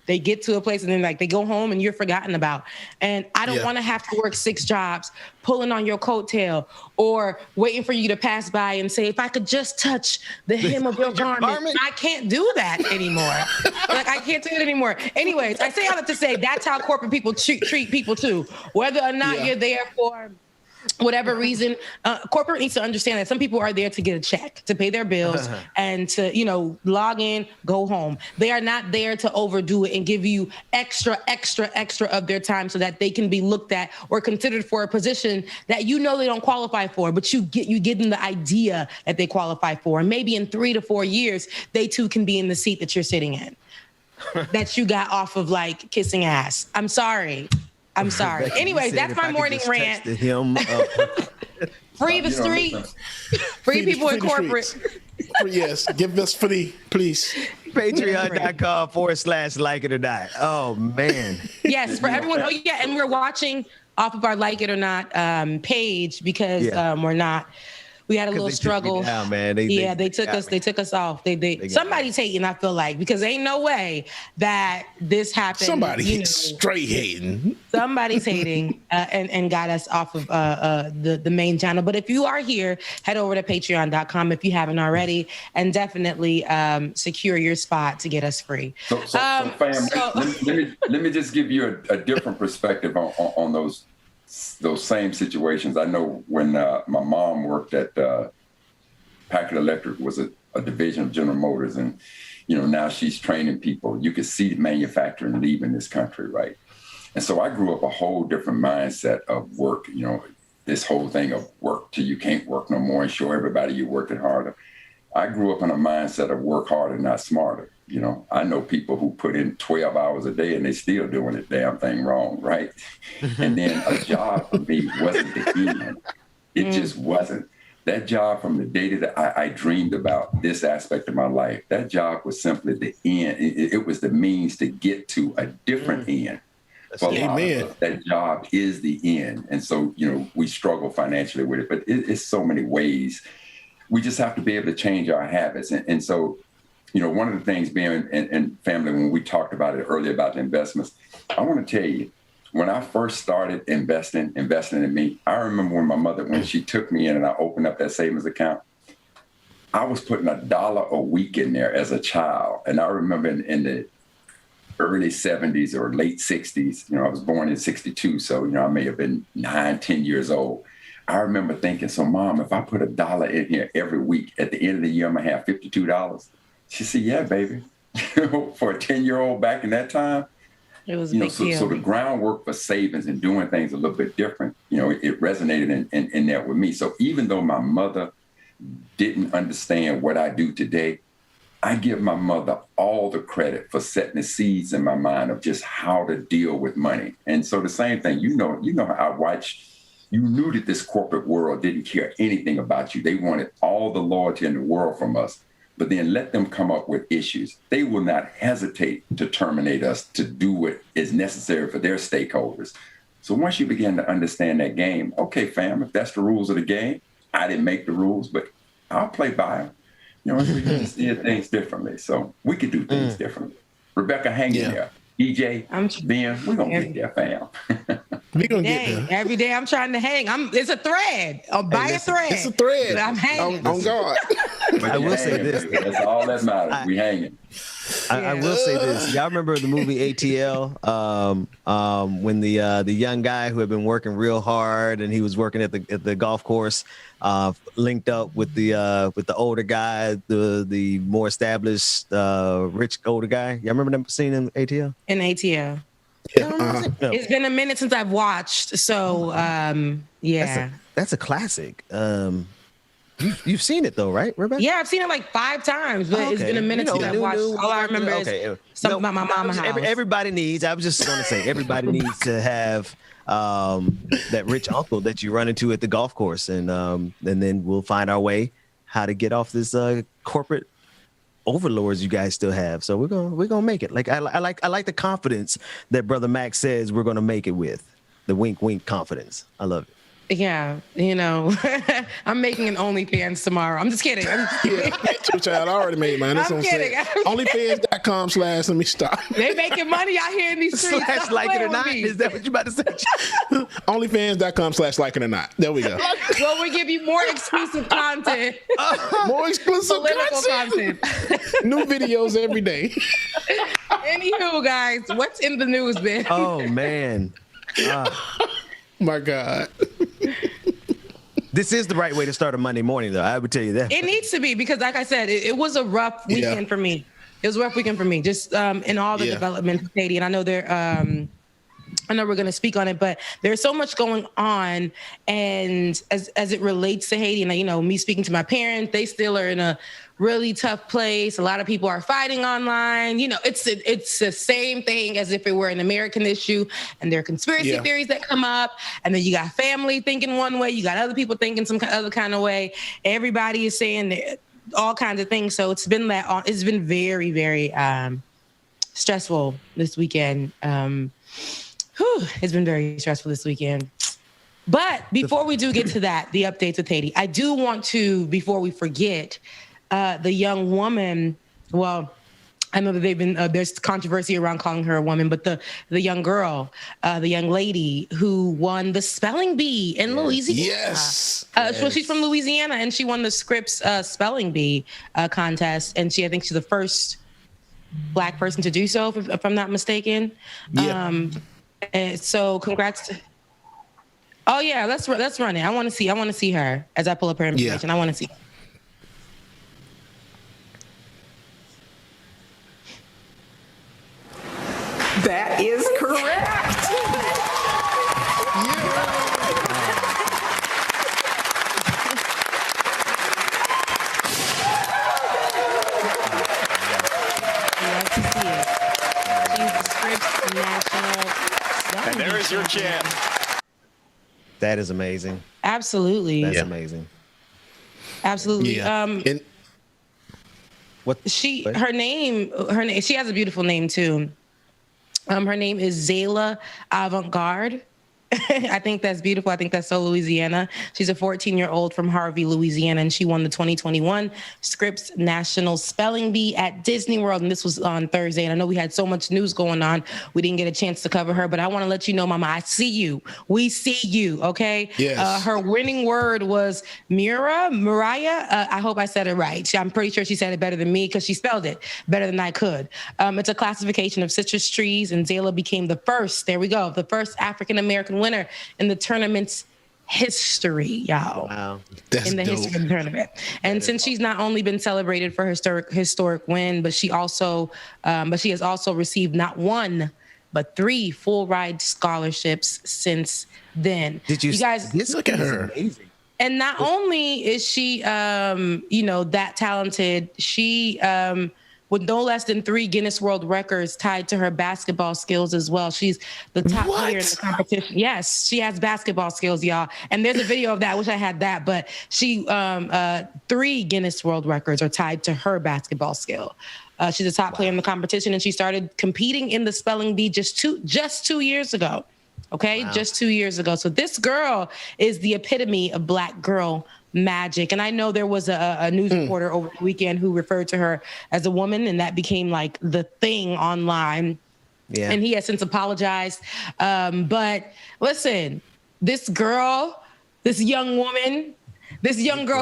get to a place and then they go home and you're forgotten about. And I don't want to have to work 6 jobs pulling on your coattail or waiting for you to pass by and say, if I could just touch the hem of your garment. I can't do that anymore. I can't do it anymore. Anyways, I say all that to say that's how corporate people treat people too. Whether or not you're there for whatever reason, corporate needs to understand that some people are there to get a check, to pay their bills, and to, log in, go home. They are not there to overdo it and give you extra of their time so that they can be looked at or considered for a position that they don't qualify for, but you give them the idea that they qualify for. And maybe in 3 to 4 years, they too can be in the seat that you're sitting in, that you got off of kissing ass. I'm sorry. Anyways, that's my morning rant. Free the street. Free people in corporate. Yes, give us free, please. Patreon.com/like it or not. Oh, man. Yes, for everyone. Oh, yeah. And we're watching off of our Like It or Not page because We had a little struggle. Down, man. They took us off. Somebody's hating, I feel like, because ain't no way that this happened. Somebody's straight hating. Somebody's hating and got us off of the main channel. But if you are here, head over to patreon.com if you haven't already, and definitely secure your spot to get us free. So fam, let me just give you a different perspective on those same situations. I know when my mom worked at Packard Electric, was a division of General Motors, and now she's training people. You could see manufacturing leaving this country, right? And so I grew up a whole different mindset of work. This whole thing of work till you can't work no more and show everybody you're working harder. I grew up in a mindset of work harder, not smarter. I know people who put in 12 hours a day and they still doing the damn thing wrong, right? And then a job for me wasn't the end. It just wasn't. That job, from the day that I dreamed about this aspect of my life, that job was simply the end. It was the means to get to a different end. For a lot of us, that job is the end. And so, we struggle financially with it, but it's so many ways. We just have to be able to change our habits. And so, one of the things being in family, when we talked about it earlier about the investments, I want to tell you, when I first started investing in me, I remember when my mother, when she took me in and I opened up that savings account, I was putting $1 a week in there as a child. And I remember in the early 70s or late 60s, I was born in 62. So, I may have been 9, 10 years old. I remember thinking, so Mom, if I put $1 in here every week, at the end of the year, I'm gonna have $52. She said, yeah, baby. For a 10-year-old back in that time, it was a big deal. So the groundwork for savings and doing things a little bit different, it resonated in that with me. So even though my mother didn't understand what I do today, I give my mother all the credit for setting the seeds in my mind of just how to deal with money. And so the same thing, I watched. You knew that this corporate world didn't care anything about you. They wanted all the loyalty in the world from us. But then let them come up with issues. They will not hesitate to terminate us to do what is necessary for their stakeholders. So once you begin to understand that game, okay, fam, if that's the rules of the game, I didn't make the rules, but I'll play by them. We just did things differently. So we could do things differently. Rebecca, hang in there. EJ, Ben, we're going to get there, fam. We're going to get there. Every day I'm trying to hang. It's a thread. I'll buy a thread. It's a thread. I'm hanging. On God. I will say this. That's all that matters. We hanging. I will say this. Y'all remember the movie ATL? When the young guy who had been working real hard and he was working at the golf course linked up with the older guy, the more established rich older guy. Y'all remember that scene in ATL? In ATL. Yeah. It's been a minute since I've watched, so yeah. That's a classic. You've seen it though, right, Rebecca? Yeah, I've seen it like 5 times, but it's been a minute since I've watched. All I remember is something about my mama house. Everybody needs. I was just going to say, everybody needs to have that rich uncle that you run into at the golf course, and then we'll find our way how to get off this corporate overlords you guys still have. So we're gonna make it. Like I like the confidence that Brother Max says we're gonna make it with. The wink wink confidence. I love it. Yeah, I'm making an OnlyFans tomorrow. I'm just kidding. Child, I already made mine. That's I'm kidding. OnlyFans.com/ let me stop. They making money out here in these streets. / like it or not. Is that what you about to say? OnlyFans.com/ like it or not. There we go. Well, we give you more exclusive content. More exclusive content. New videos every day. Anywho, guys, what's in the news, Ben? Oh man. My God. This is the right way to start a Monday morning, though. I would tell you that. It needs to be, because like I said, it was a rough weekend for me. It was a rough weekend for me, just in all the development of Haiti. And I know we're going to speak on it, but there's so much going on. And as it relates to Haiti, and me speaking to my parents, they still are in a really tough place. A lot of people are fighting online. It's the same thing as if it were an American issue, and there are conspiracy theories that come up, and then you got family thinking one way, you got other people thinking some other kind of way. Everybody is saying all kinds of things. So it's been very, very stressful this weekend. It's been very stressful this weekend. But before we do get to that, the updates with Haiti, I do want to, before we forget, the young woman, well, I know that they've been, there's controversy around calling her a woman, but the young girl, the young lady who won the spelling bee in Louisiana. Yes. So she's from Louisiana, and she won the Scripps spelling bee contest. And I think she's the first Black person to do so, if I'm not mistaken. Yeah. And so congrats to... Oh yeah, let's run it. I want to see her as I pull up her information. I want to see. That is correct. She's the Scripps National. And there is your chance. That is amazing. Absolutely. That's amazing. Absolutely. Yeah. Her name, she has a beautiful name too. Her name is Zayla Avant-Garde. I think that's beautiful. I think that's so Louisiana. She's a 14-year-old from Harvey, Louisiana, and she won the 2021 Scripps National Spelling Bee at Disney World. And this was on Thursday. And I know we had so much news going on. We didn't get a chance to cover her, but I want to let you know, Mama, I see you. We see you. Okay. Yes. Her winning word was Mariah. I hope I said it right. I'm pretty sure she said it better than me because she spelled it better than I could. It's a classification of citrus trees, and Zayla became the first African-American winner in the tournament's history, y'all. Wow. That's in the dope. history of the tournament. And since she's not only been celebrated for historic win, but she has also received not one, but 3 full ride scholarships since then. Did you guys look at her? Amazing. And not only is she, that talented, she, with no less than 3 Guinness World Records tied to her basketball skills as well. She's the top player in the competition. Yes, she has basketball skills, y'all. And there's a video of that. I wish I had that. But she, 3 Guinness World Records are tied to her basketball skill. She's a top player in the competition, and she started competing in the spelling bee just 2 years ago. Okay, just 2 years ago. So this girl is the epitome of Black girl magic. And I know there was a news reporter over the weekend who referred to her as a woman, and that became like the thing online. Yeah. And he has since apologized. But listen, this young girl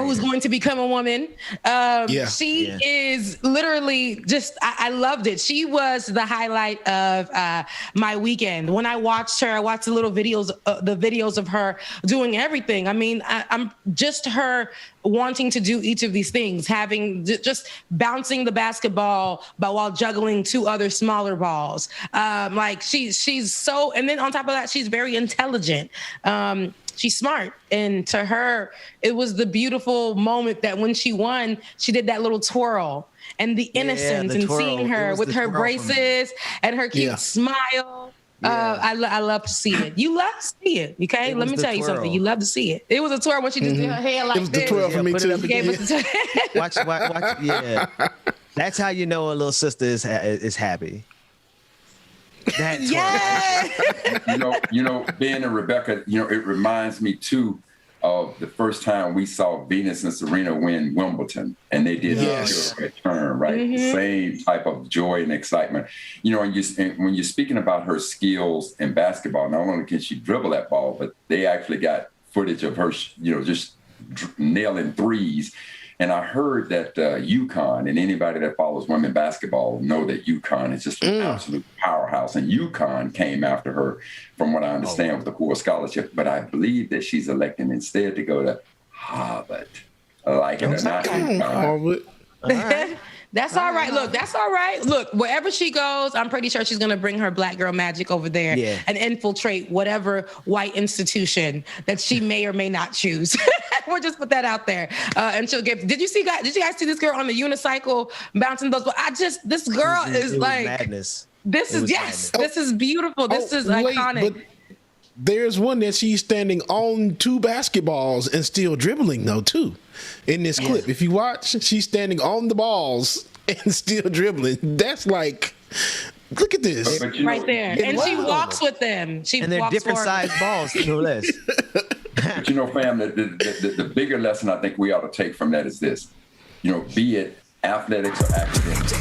who's going to become a woman, she is literally just, I loved it. She was the highlight of my weekend. When I watched her, I watched the videos of her doing everything. I mean, I'm just her wanting to do each of these things, having just bouncing the basketball while juggling 2 other smaller balls. She's so, and then on top of that, she's very intelligent. She's smart. And to her, it was the beautiful moment that when she won, she did that little twirl and the innocence and seeing her with her braces and her cute smile. Yeah. I love to see it. You love to see it. Okay. Let me tell you something. You love to see it. It was a twirl when she just did her hair like this. It was the twirl for me too. Watch. Yeah. That's how you know a little sister is happy. Ben and Rebecca, it reminds me too of the first time we saw Venus and Serena win Wimbledon, and they did the return, right? Mm-hmm. Same type of joy and excitement. And when you're speaking about her skills in basketball, not only can she dribble that ball, but they actually got footage of her, just nailing threes. And I heard that UConn, and anybody that follows women basketball know that UConn is just an absolute powerhouse. And UConn came after her, from what I understand, with a full scholarship. But I believe that she's electing instead to go to Harvard. Like it or not. Harvard. That's all right. Look, that's all right. Look, wherever she goes, I'm pretty sure she's going to bring her Black girl magic over there and infiltrate whatever white institution that she may or may not choose. We'll just put that out there. And she'll get, did you guys see this girl on the unicycle bouncing those? This girl is like, madness. This is beautiful. This is iconic. But there's one that she's standing on 2 basketballs and still dribbling though too. In this clip, if you watch, she's standing on the balls and still dribbling. That's like, look at this right there. And she walks with them. And they're different sized balls, no less. But fam, the bigger lesson I think we ought to take from that is this. Be it athletics or academics.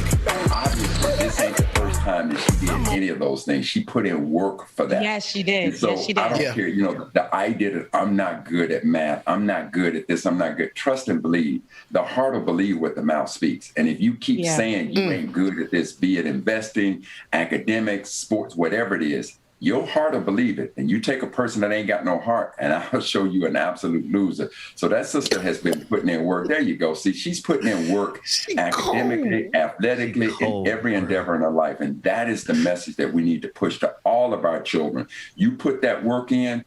Obviously, this ain't the first time that she did any of those things. She put in work for that. Yes, she did. And so yes, she did. I don't care. The I did it. I'm not good at math. I'm not good at this. I'm not good. Trust and believe. The heart will believe what the mouth speaks. And if you keep saying you ain't good at this, be it investing, academics, sports, whatever it is, your heart will believe it. And you take a person that ain't got no heart, and I'll show you an absolute loser. So that sister has been putting in work. There you go. See, she's putting in work academically, athletically, in every endeavor in her life. And that is the message that we need to push to all of our children. You put that work in,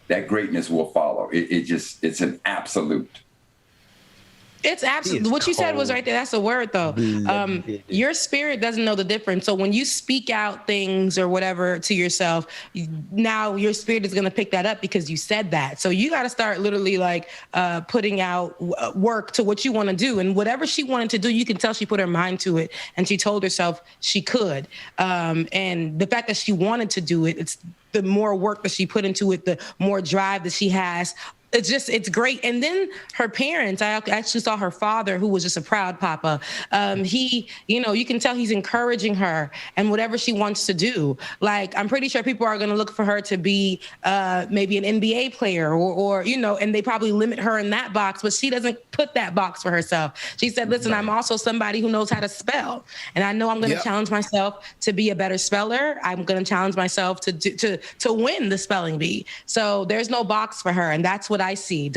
that greatness will follow. It's an absolute. It's absolutely what you said was right there. That's a word, though. Your spirit doesn't know the difference. So when you speak out things or whatever to yourself, now your spirit is going to pick that up because you said that. So you got to start literally putting out work to what you want to do. And whatever she wanted to do, you can tell she put her mind to it and she told herself she could. And the fact that she wanted to do it, it's the more work that she put into it, the more drive that she has. It's great. And then her parents, I actually saw her father, who was just a proud papa. He, you can tell he's encouraging her and whatever she wants to do. Like, I'm pretty sure people are going to look for her to be maybe an NBA player or, and they probably limit her in that box, but she doesn't put that box for herself. She said, listen, I'm also somebody who knows how to spell. And I know I'm going to challenge myself to be a better speller. I'm going to challenge myself to win the spelling bee. So there's no box for her. And that's what I see.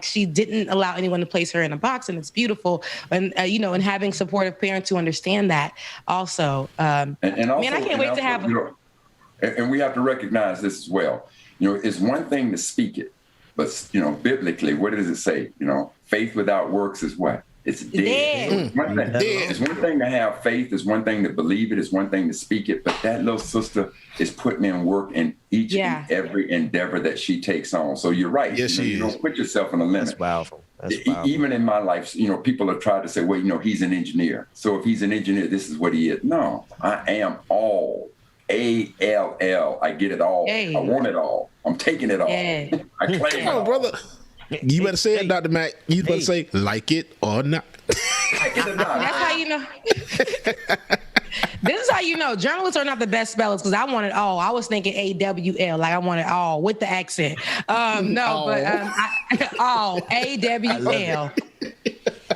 She didn't allow anyone to place her in a box, and it's beautiful. And and having supportive parents who understand that also. And also, man, I can't wait to have. And we have to recognize this as well. It's one thing to speak it, but biblically, what does it say? Faith without works is what? It's dead. It's one thing to have faith. It's one thing to believe it. It's one thing to speak it. But that little sister is putting in work in each and every endeavor that she takes on. So you're right. Yes, you don't put yourself in a limit. That's powerful. Even in my life, people have tried to say, well, he's an engineer. So if he's an engineer, this is what he is. No, I am all. ALL. I get it all. I want it all. I'm taking it all. I claim it all. Brother. You better say it, Dr. Mac. You better say, like it or not. Like it or not. That's how you know. This is how you know journalists are not the best spellers, because I want it all. I was thinking AWL, like I want it all with the accent. All AWL.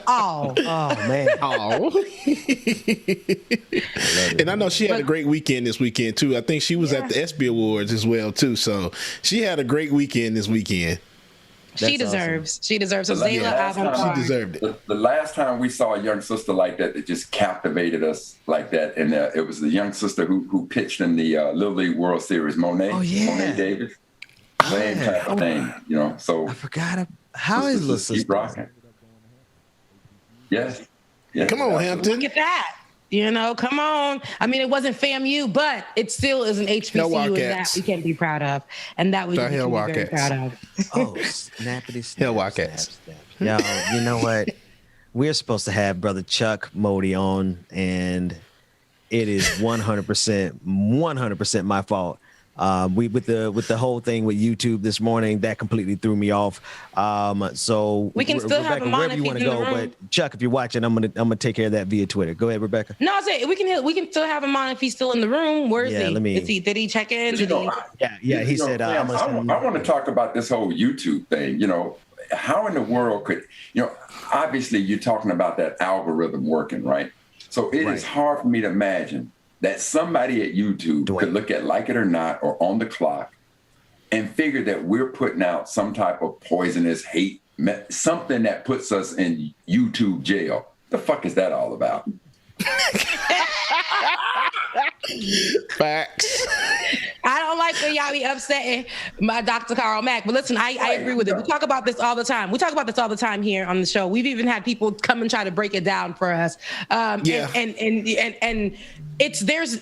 All. Oh man. Oh. And I know she had a great weekend this weekend too. I think she was at the ESPY Awards as well too. So she had a great weekend this weekend. She deserves. Awesome. She deserves. So Zayla, she deserved it. The last time we saw a young sister like that just captivated us like that, and it was the young sister who pitched in the Little League World Series, Monet. Oh yeah, Monet Davis. Same type of thing, So I forgot how is little sister. Keep rocking. Yes. Come on, Hampton. Look at that. Come on. I mean, it wasn't FAMU, but it still is an HBCU, and that we can be proud of. And that we can be very proud of. Oh, snappity snap. Hell Wildcats. Yo, you know what? We're supposed to have Brother Chuck Modi on, and it is 100% my fault. With the whole thing with YouTube this morning, that completely threw me off. So we can still have him on if he's in the room. But Chuck, if you're watching, I'm gonna take care of that via Twitter. Go ahead, Rebecca. No, I say we can still have him on if he's still in the room. Where is he? Did he check in? Yeah. He said. I want to talk about this whole YouTube thing. How in the world could obviously you're talking about that algorithm working, right? So it is hard for me to imagine that somebody at YouTube could look at Like It or Not or On the Clock and figure that we're putting out some type of poisonous hate, something that puts us in YouTube jail. The fuck is that all about? Facts. I don't like when y'all be upsetting my Dr. Carl Mack, but listen, I agree with it. We talk about this all the time. We talk about this all the time here on the show. We've even had people come and try to break it down for us. And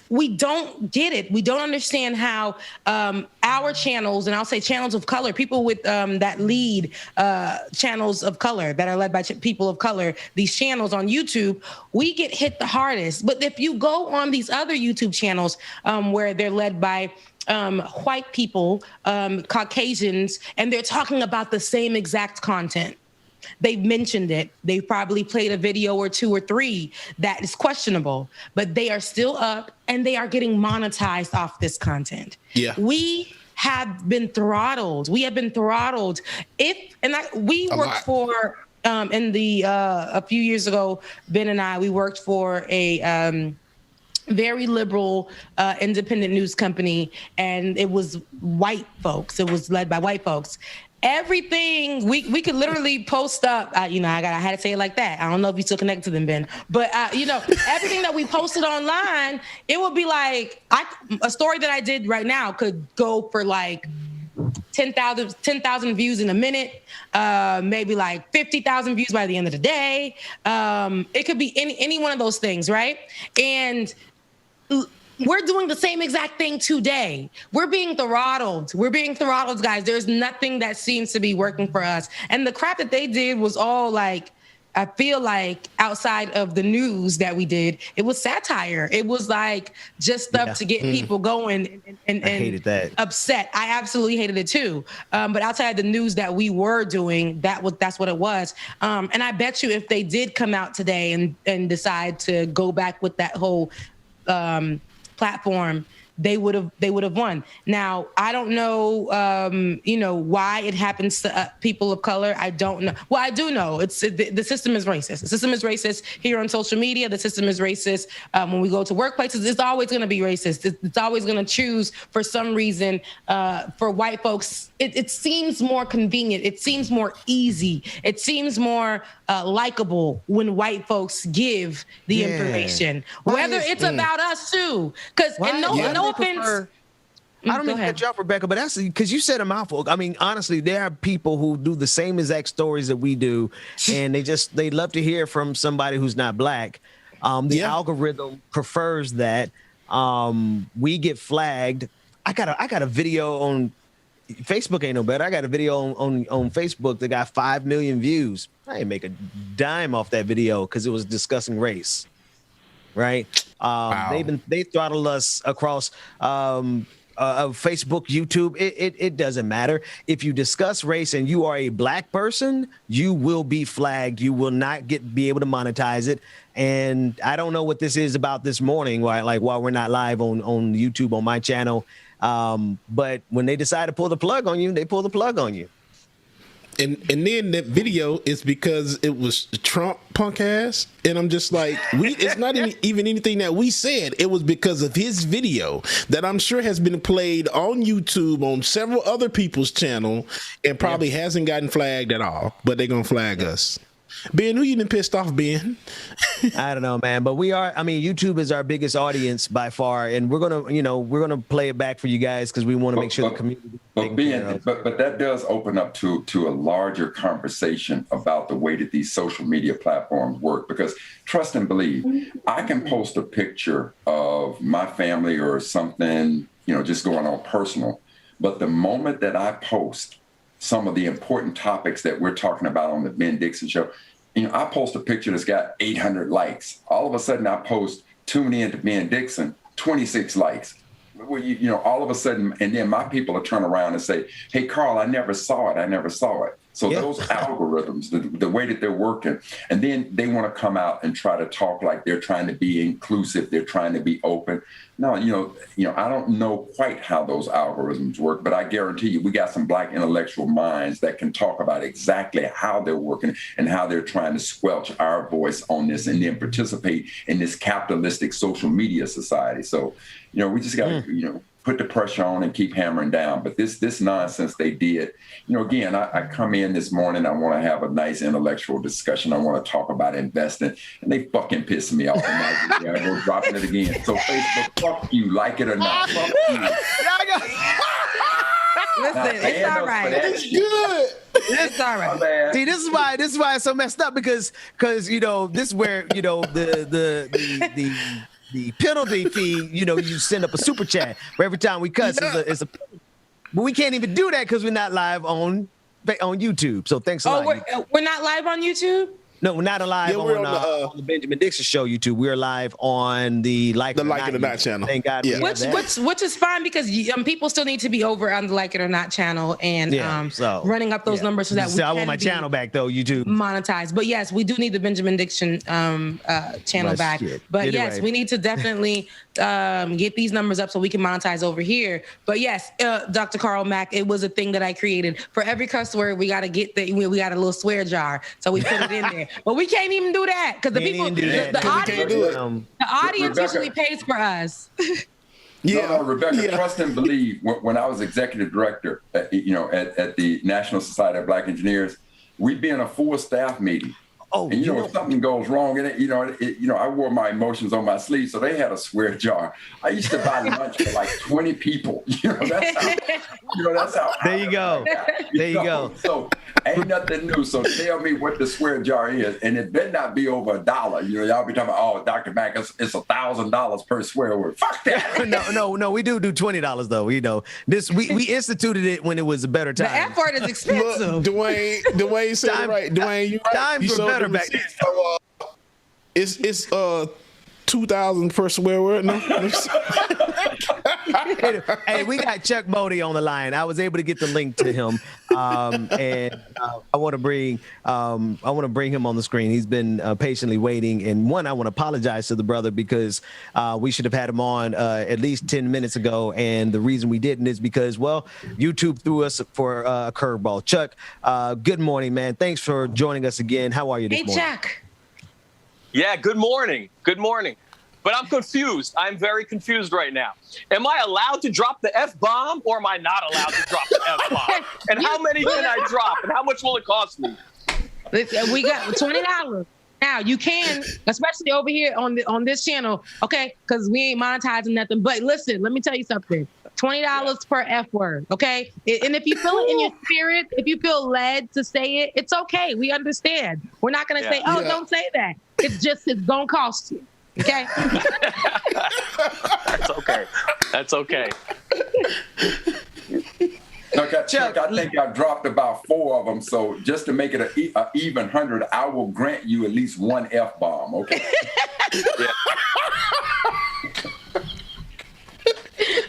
we don't get it. We don't understand how our channels, and I'll say channels of color, people with that lead channels of color that are led by people of color, these channels on YouTube, we get hit the hardest. But if you go on these other YouTube channels where they're led by white people, Caucasians, and they're talking about the same exact content. They've mentioned it. They've probably played a video or 2 or 3 that is questionable, but they are still up and they are getting monetized off this content. Yeah. We have been throttled. We worked for, a few years ago, Ben and I, we worked for a, very liberal independent news company, and it was white folks. It was led by white folks. Everything we could literally post up. I had to say it like that. I don't know if you still connected to them, Ben, but everything that we posted online, it would be like a story that I did right now could go for like 10,000 views in a minute, maybe like 50,000 views by the end of the day. It could be any one of those things, right? And we're doing the same exact thing today. We're being throttled. Guys. There's nothing that seems to be working for us. And the crap that they did was all like, I feel like outside of the news that we did, it was satire. It was like just stuff to get people going and I hated that. Upset. I absolutely hated it too. But outside the news that we were doing, that's what it was. And I bet you if they did come out today and decide to go back with that whole platform, they would have won. Now, I don't know, why it happens to people of color. I don't know. Well, I do know the system is racist. The system is racist here on social media. The system is racist when we go to workplaces. It's always going to be racist. It's always going to choose for some reason for white folks. It seems more convenient. It seems more easy. It seems more likable when white folks give the information, whether it's about us too. Because no offense. I don't mean to cut you off, Rebecca, but that's because you said a mouthful. I mean, honestly, there are people who do the same exact stories that we do, and they love to hear from somebody who's not black. The algorithm prefers that. We get flagged. I got a video on Facebook. Ain't no better. I got a video on Facebook that got 5 million views. I didn't make a dime off that video because it was discussing race. Right? Wow. They throttled us across Facebook, YouTube. It doesn't matter. If you discuss race and you are a black person, you will be flagged. You will not be able to monetize it. And I don't know what this is about this morning, while we're not live on YouTube on my channel. But when they decide to pull the plug on you, they pull the plug on you. And then that video is because it was Trump punk ass, and I'm just like, it's not even anything that we said. It was because of his video that I'm sure has been played on YouTube on several other people's channel and probably hasn't gotten flagged at all. But they're gonna flag us. Ben, who you been pissed off, Ben? I don't know, man, but YouTube is our biggest audience by far, and we're gonna play it back for you guys because we want to make sure the community. But that does open up to a larger conversation about the way that these social media platforms work. Because trust and believe, I can post a picture of my family or something, just going on personal, but the moment that I post some of the important topics that we're talking about on the Ben Dixon Show, I post a picture that's got 800 likes. All of a sudden, I post "Tune in to Ben Dixon," 26 likes. All of a sudden, and then my people will turn around and say, "Hey, Carl, I never saw it." So those algorithms, the way that they're working, and then they want to come out and try to talk like they're trying to be inclusive, they're trying to be open. No, I don't know quite how those algorithms work, but I guarantee you, we got some black intellectual minds that can talk about exactly how they're working and how they're trying to squelch our voice on this and then participate in this capitalistic social media society. So, we just got to, put the pressure on and keep hammering down. But this nonsense they did, again, I come in this morning, I want to have a nice intellectual discussion. I want to talk about investing, and they fucking piss me off. And we're dropping it again. So Facebook, fuck you, like it or not. Fuck you. Listen, it's all right. It's good. It's all right. See, this is why it's so messed up because this is where the the penalty fee, you send up a super chat for every time we cuss. It's a but we can't even do that because we're not live on YouTube. So thanks a lot. We're not live on YouTube? No, we're not live on the Benjamin Dixon Show YouTube. We're live on the Like It or Not channel. Thank God. Yeah. Which is fine because people still need to be over on the Like It or Not channel and running up those numbers so that we can. I want my channel back though. YouTube monetized, but yes, we do need the Benjamin Dixon channel back. But yes, we need to definitely get these numbers up so we can monetize over here. But yes, Dr. Carl Mack, it was a thing that I created. For every cuss word, we got to we got a little swear jar, so we put it in there. But we can't even do that because the people, the audience usually pays for us. Rebecca, trust and believe. When I was executive director, at the National Society of Black Engineers, we'd be in a full staff meeting. And if something goes wrong, and I wore my emotions on my sleeve, so they had a swear jar. I used to buy lunch for like 20 people. That's how. There you go. There you go. So ain't nothing new. So tell me what the swear jar is, and it better not be over $1. Y'all be talking about, Dr. Mack, it's $1,000 per swear word. Fuck that. No. We do $20 though. We instituted it when it was a better time. The F word is expensive. Look, Dwayne said it right. Dwayne, you right. Times were better back then. So, it's 2,000 per swear word. No. Hey, we got Chuck Bodie on the line. I was able to get the link to him, and I want to bring him on the screen. He's been patiently waiting, and I want to apologize to the brother because we should have had him on at least 10 minutes ago, and the reason we didn't is because YouTube threw us for a curveball. Chuck, good morning, man. Thanks for joining us again. How are you this morning? Hey, Chuck. Yeah, good morning. Good morning. But I'm confused. I'm very confused right now. Am I allowed to drop the F-bomb or am I not allowed to drop the F-bomb? And how many can I drop? And how much will it cost me? We got $20. Now, you can, especially over here on this channel, okay, because we ain't monetizing nothing. But listen, let me tell you something. $20 per F word, okay? And if you feel it in your spirit, if you feel led to say it, it's okay. We understand. We're not going to say, don't say that. It's going to cost you. Okay. That's okay. Chuck, I think I've dropped about 4 of them. So just to make it an even 100, I will grant you at least one F-bomb. Okay.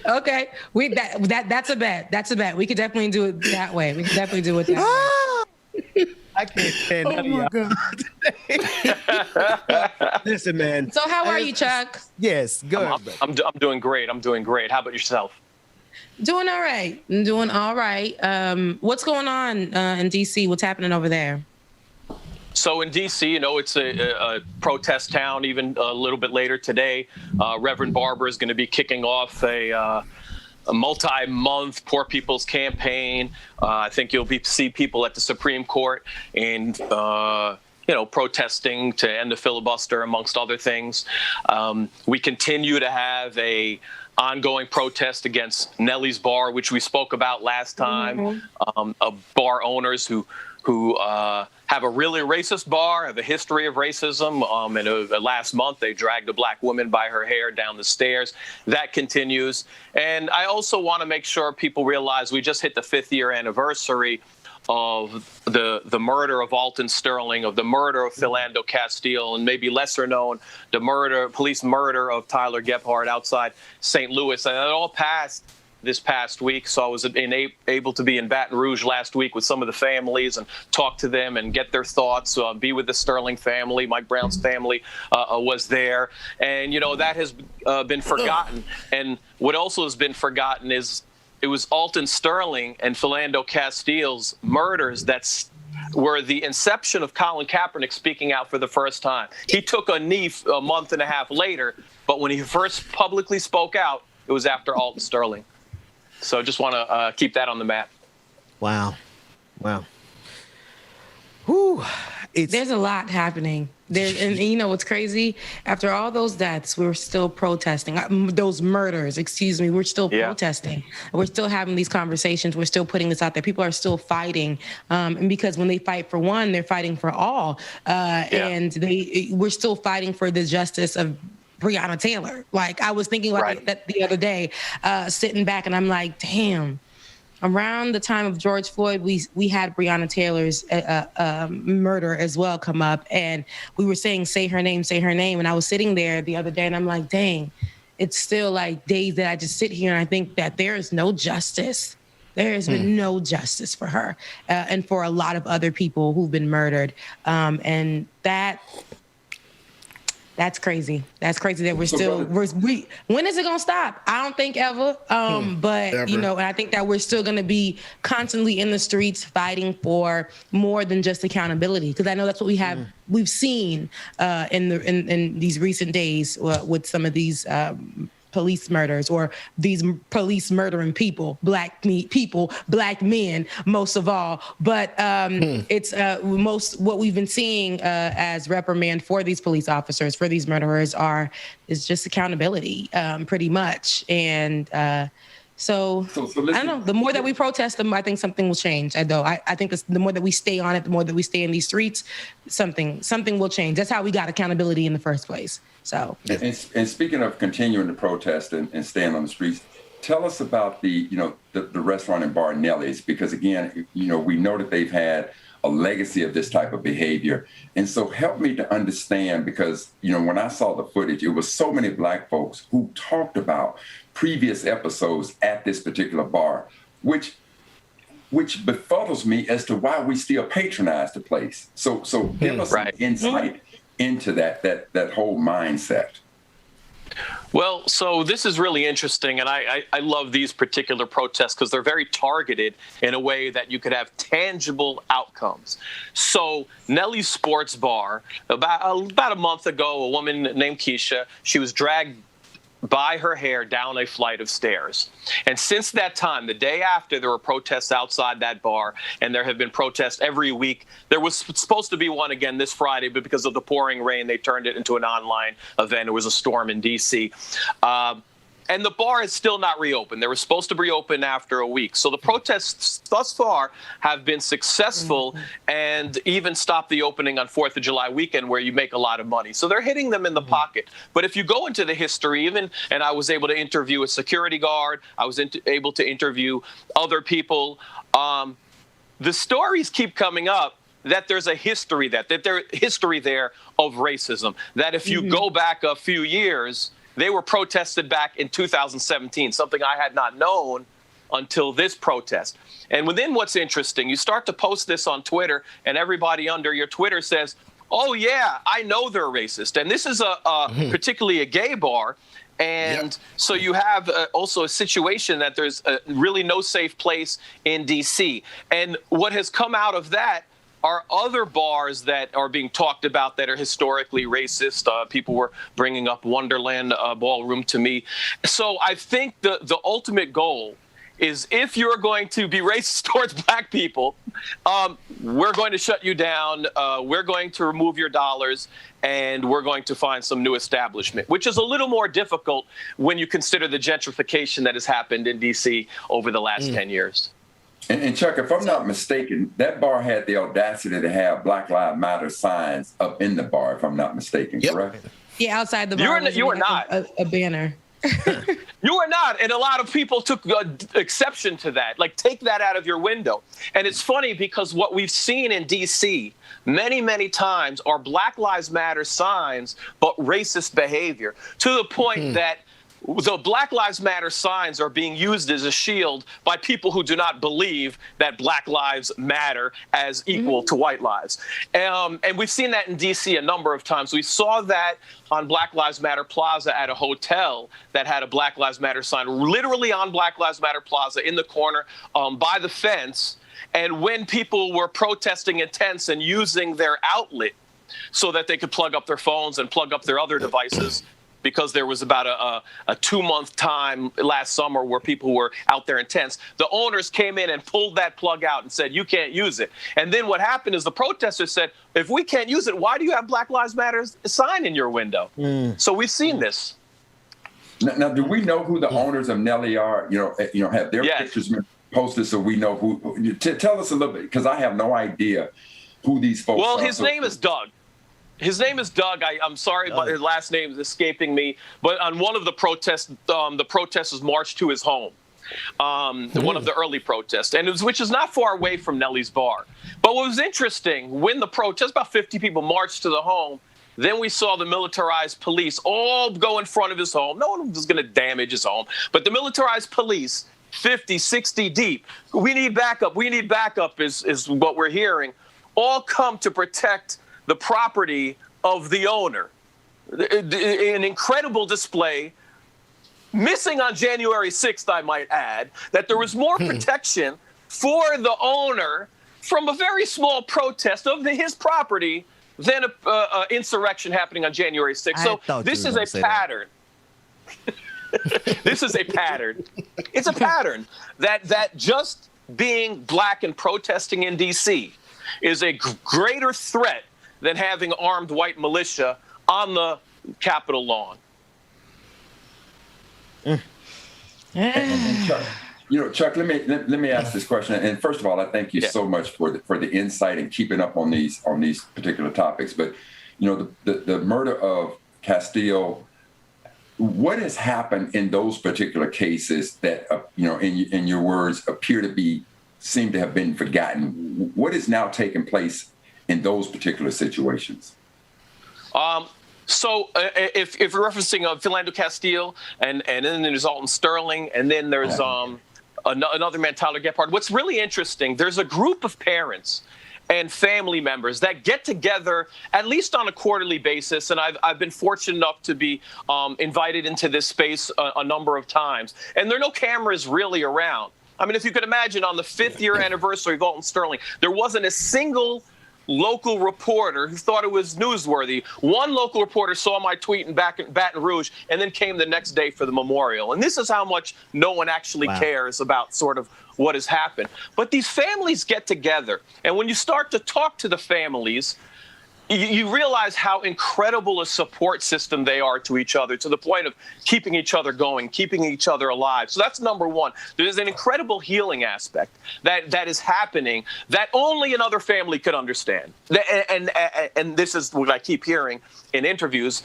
Okay. That's a bet. That's a bet. We could definitely do it that way. We could definitely do it that way. I can't stand none of y'all. Listen, man. So how are you, Chuck? Yes, good. I'm doing great. I'm doing great. How about yourself? Doing all right. I'm doing all right. What's going on in D.C.? What's happening over there? So in D.C., it's a protest town. Even a little bit later today, Reverend Barber is going to be kicking off a multi-month Poor People's Campaign. I think you'll see people at the Supreme Court and, protesting to end the filibuster, amongst other things. We continue to have a ongoing protest against Nellie's Bar, which we spoke about last time, of bar owners who have a really racist bar, have a history of racism. And last month, they dragged a black woman by her hair down the stairs. That continues. And I also want to make sure people realize we just hit the 5th year anniversary of the murder of Alton Sterling, of the murder of Philando Castile, and maybe lesser known, the police murder of Tyler Gebhardt outside St. Louis. And it all passed this past week. So I was able to be in Baton Rouge last week with some of the families and talk to them and get their thoughts, be with the Sterling family. Mike Brown's family was there. And, that has been forgotten. And what also has been forgotten is it was Alton Sterling and Philando Castile's murders were the inception of Colin Kaepernick speaking out for the first time. He took a knee a month and a half later, but when he first publicly spoke out, it was after Alton Sterling. So just want to keep that on the map. Wow. Whew. There's a lot happening. And what's crazy? After all those deaths, we're still protesting. Those murders, we're still protesting. We're still having these conversations. We're still putting this out there. People are still fighting. And because when they fight for one, they're fighting for all. And we're still fighting for the justice of Breonna Taylor. Like, I was thinking about that the other day, sitting back, and I'm like, damn. Around the time of George Floyd, we had Breonna Taylor's murder as well come up, and we were saying, say her name. And I was sitting there the other day, and I'm like, dang, it's still like days that I just sit here and I think that there is no justice. There has been no justice for her and for a lot of other people who've been murdered. And that's crazy. That's crazy that we're still, when is it going to stop? I don't think ever. But, ever. You know, and I think that we're still going to be constantly in the streets fighting for more than just accountability. Because I know that's what we've seen in these recent days with some of these police murders, or these police murdering people, black men, most of all. But it's what we've been seeing as reprimand for these police officers, for these murderers, is just accountability, pretty much. And so I don't know. The more that we protest them, I think something will change. I think the more that we stay on it, the more that we stay in these streets, something will change. That's how we got accountability in the first place. So, and speaking of continuing to protest and staying on the streets, tell us about the restaurant and bar Nelly's, because again, we know that they've had a legacy of this type of behavior. And so help me to understand, because, when I saw the footage, it was so many Black folks who talked about previous episodes at this particular bar, which befuddles me as to why we still patronize the place. So give us some insight into that whole mindset. Well, so this is really interesting, and I love these particular protests because they're very targeted in a way that you could have tangible outcomes. So Nelly's Sports Bar, about a month ago, a woman named Keisha, she was dragged by her hair down a flight of stairs. And since that time, the day after, there were protests outside that bar, and there have been protests every week. There was supposed to be one again this Friday, but because of the pouring rain, they turned it into an online event. It was a storm in D.C. And the bar is still not reopened. They were supposed to reopen after a week. So the protests thus far have been successful and even stopped the opening on 4th of July weekend, where you make a lot of money. So they're hitting them in the pocket. But if you go into the history, and I was able to interview a security guard, I was able to interview other people, the stories keep coming up that there's a history there of racism, that if you go back a few years, they were protested back in 2017, something I had not known until this protest. And within what's interesting, you start to post this on Twitter, and everybody under your Twitter says, oh, yeah, I know they're racist. And this is particularly a gay bar. And so you have also a situation that there's really no safe place in D.C. And what has come out of that are other bars that are being talked about that are historically racist. People were bringing up Wonderland Ballroom to me. So I think the ultimate goal is, if you're going to be racist towards Black people, we're going to shut you down. We're going to remove your dollars, and we're going to find some new establishment, which is a little more difficult when you consider the gentrification that has happened in D.C. over the last 10 years. And Chuck, if I'm not mistaken, that bar had the audacity to have Black Lives Matter signs up in the bar, if I'm not mistaken, correct? Yeah, outside the bar. You were not. A banner. You were not. And a lot of people took exception to that. Like, take that out of your window. And it's funny because what we've seen in D.C. many, many times are Black Lives Matter signs, but racist behavior, to the point that the Black Lives Matter signs are being used as a shield by people who do not believe that Black lives matter as equal to white lives. And we've seen that in D.C. a number of times. We saw that on Black Lives Matter Plaza at a hotel that had a Black Lives Matter sign literally on Black Lives Matter Plaza in the corner by the fence. And when people were protesting in tents and using their outlet so that they could plug up their phones and plug up their other devices, because there was about a 2-month time last summer where people were out there in tents, the owners came in and pulled that plug out and said, you can't use it. And then what happened is the protesters said, if we can't use it, why do you have Black Lives Matter sign in your window? So we've seen this. Now, do we know who the owners of Nelly are? Have their pictures been posted so we know who? Tell us a little bit, because I have no idea who these folks are. Well, his name is Doug. His name is Doug. I'm sorry, but his last name is escaping me. But on one of the protests, the protesters marched to his home. One of the early protests, which is not far away from Nelly's bar. But what was interesting, when the protest, about 50 people marched to the home, then we saw the militarized police all go in front of his home. No one was going to damage his home, but the militarized police, 50, 60 deep, we need backup is what we're hearing, all come to protect the property of the owner. An incredible display. Missing on January 6th, I might add, that there was more protection for the owner from a very small protest of his property than an insurrection happening on January 6th. So this is a pattern. This is a pattern. It's a pattern that just being black and protesting in D.C. is a greater threat than having armed white militia on the Capitol lawn. And Chuck, let me ask this question. And first of all, I thank you so much for the insight and keeping up on these particular topics. But the murder of Castile, what has happened in those particular cases that in your words seem to have been forgotten? What is now taking place in those particular situations? So if you're referencing Philando Castile, and then there's Alton Sterling, and then there's another man, Tyler Gephardt. What's really interesting, there's a group of parents and family members that get together at least on a quarterly basis, and I've been fortunate enough to be invited into this space a number of times, and there are no cameras really around. I mean, if you could imagine, on the 5th year anniversary of Alton Sterling, there wasn't a single local reporter who thought it was newsworthy. One local reporter saw my tweet in Baton Rouge and then came the next day for the memorial. And this is how much no one actually cares about sort of what has happened. But these families get together, and when you start to talk to the families, you realize how incredible a support system they are to each other, to the point of keeping each other going, keeping each other alive. So that's number one. There's an incredible healing aspect that is happening that only another family could understand. And this is what I keep hearing in interviews.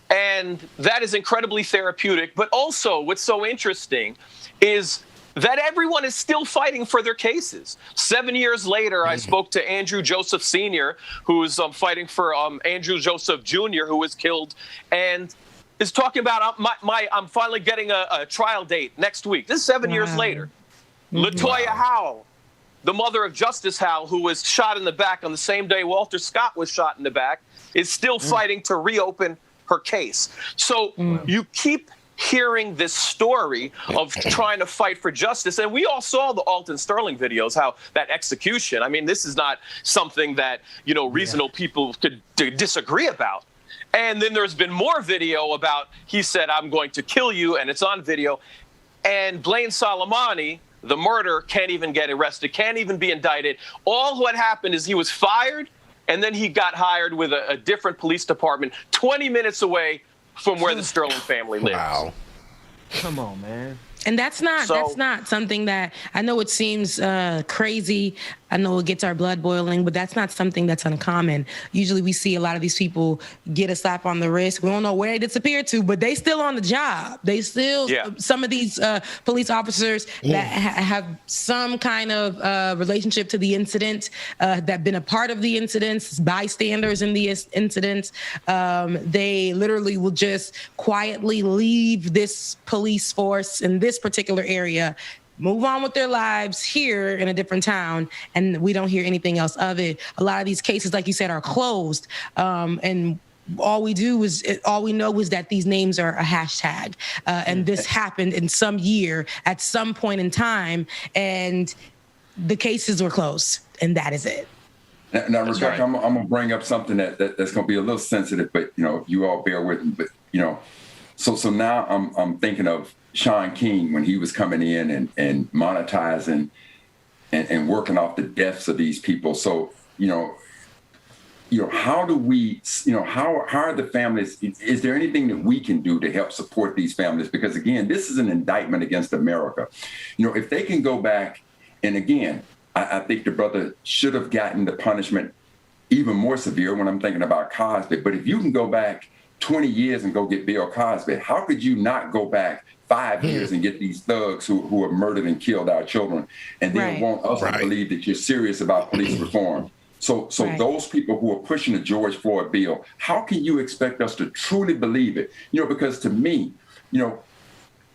And that is incredibly therapeutic. But also what's so interesting is that everyone is still fighting for their cases. 7 years later, I spoke to Andrew Joseph Sr., who is fighting for Andrew Joseph Jr., who was killed, and is talking about I'm finally getting a trial date next week. This is 7 years later. LaToya Howell, the mother of Justice Howell, who was shot in the back on the same day Walter Scott was shot in the back, is still fighting to reopen her case. So you keep hearing this story of trying to fight for justice. And we all saw the Alton Sterling videos, how that execution, I mean, this is not something that, reasonable people could disagree about. And then there's been more video about, he said, I'm going to kill you, and it's on video. And Blaine Soleimani, the murderer, can't even get arrested, can't even be indicted. All what happened is he was fired, and then he got hired with a different police department 20 minutes away from where the Sterling family lives. Wow. Come on, man. And that's not something that, I know it seems crazy. I know it gets our blood boiling, but that's not something that's uncommon. Usually we see a lot of these people get a slap on the wrist. We don't know where they disappeared to, but they still on the job. They still, some of these police officers that have some kind of relationship to the incident, that been a part of the incidents, bystanders in the incidents, they literally will just quietly leave this police force in this particular area, move on with their lives here in a different town, and we don't hear anything else of it. A lot of these cases, like you said, are closed, and all we know is that these names are a hashtag, and this happened in some year at some point in time, and the cases were closed, and that is it. Now Rebecca, right. I'm going to bring up something that's going to be a little sensitive, but you all bear with me. But so now I'm thinking of Shaun King when he was coming in and monetizing and working off the deaths of these people. So, how do we, how are the families, is there anything that we can do to help support these families? Because again, this is an indictment against America. If they can go back, and again, I think the brother should have gotten the punishment even more severe when I'm thinking about Cosby. But if you can go back 20 years and go get Bill Cosby, how could you not go back 5 years and get these thugs who have murdered and killed our children, and then want us to believe that you're serious about police reform? So those people who are pushing the George Floyd bill, how can you expect us to truly believe it? Because to me,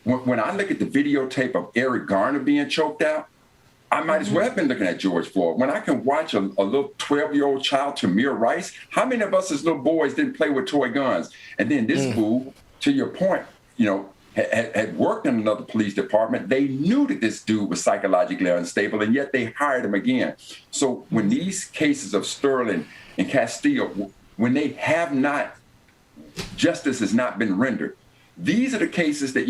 when I look at the videotape of Eric Garner being choked out, I might as well have been looking at George Floyd. When I can watch a little 12-year-old child, Tamir Rice, how many of us as little boys didn't play with toy guns? And then this fool, to your point, had worked in another police department. They knew that this dude was psychologically unstable, and yet they hired him again. So when these cases of Sterling and Castillo, when they have not, justice has not been rendered, these are the cases that,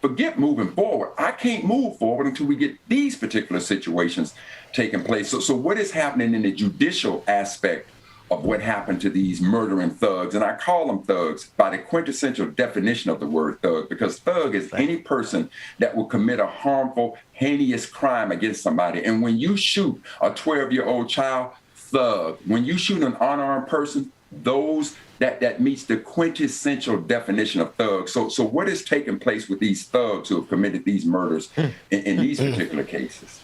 forget moving forward. I can't move forward until we get these particular situations taking place. So what is happening in the judicial aspect of what happened to these murdering thugs? And I call them thugs by the quintessential definition of the word thug, because thug is any person that will commit a harmful, heinous crime against somebody. And when you shoot a 12-year-old child, thug. When you shoot an unarmed person, that meets the quintessential definition of thugs. So what is taking place with these thugs who have committed these murders in these particular cases?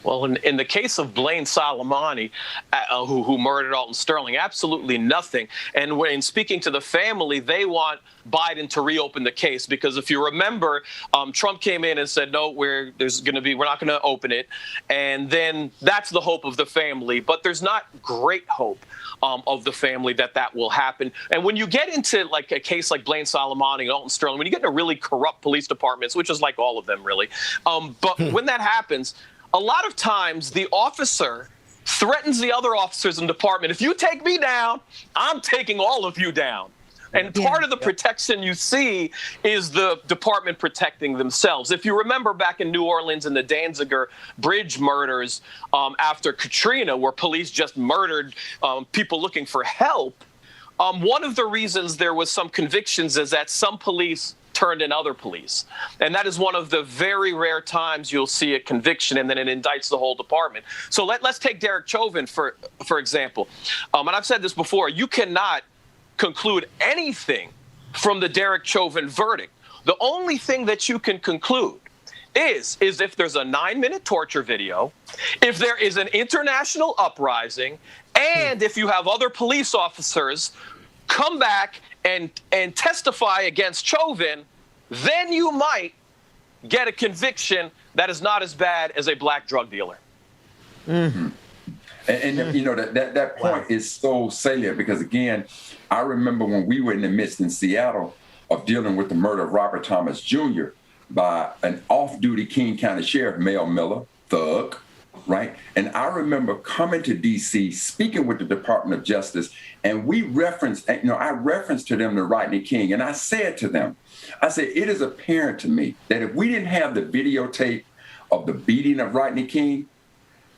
Well, in the case of Blaine Soleimani, who murdered Alton Sterling, absolutely nothing. And when speaking to the family, they want Biden to reopen the case, because if you remember, Trump came in and said, no, we're not going to open it. And then that's the hope of the family. But there's not great hope of the family that will happen. And when you get into like a case like Blaine Soleimani and Alton Sterling, when you get into really corrupt police departments, which is like all of them really, but when that happens, a lot of times the officer threatens the other officers in the department. If you take me down, I'm taking all of you down. And part of the protection you see is the department protecting themselves. If you remember back in New Orleans in the Danziger Bridge murders after Katrina, where police just murdered people looking for help, one of the reasons there was some convictions is that some police turned in other police. And that is one of the very rare times you'll see a conviction and then it indicts the whole department. So let's take Derek Chauvin, for example. And I've said this before, you cannot conclude anything from the Derek Chauvin verdict. The only thing that you can conclude is if there's a 9-minute torture video, if there is an international uprising, and if you have other police officers come back and testify against Chauvin, then you might get a conviction that is not as bad as a black drug dealer. Mm-hmm. And that point is so salient, because again, I remember when we were in the midst in Seattle of dealing with the murder of Robert Thomas Jr. by an off-duty King County Sheriff, Mel Miller, thug, right? And I remember coming to D.C., speaking with the Department of Justice, and I referenced to them the Rodney King, and I said to them, it is apparent to me that if we didn't have the videotape of the beating of Rodney King,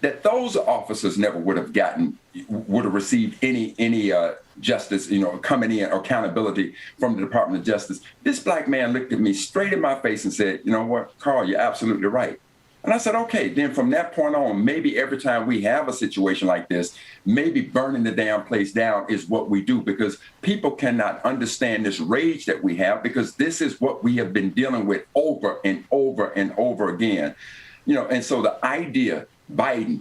that those officers never would have received any justice, coming in, or accountability from the Department of Justice. This black man looked at me straight in my face and said, you know what, Carl, you're absolutely right. And I said, okay, then from that point on, maybe every time we have a situation like this, maybe burning the damn place down is what we do, because people cannot understand this rage that we have, because this is what we have been dealing with over and over and over again. And so the idea, Biden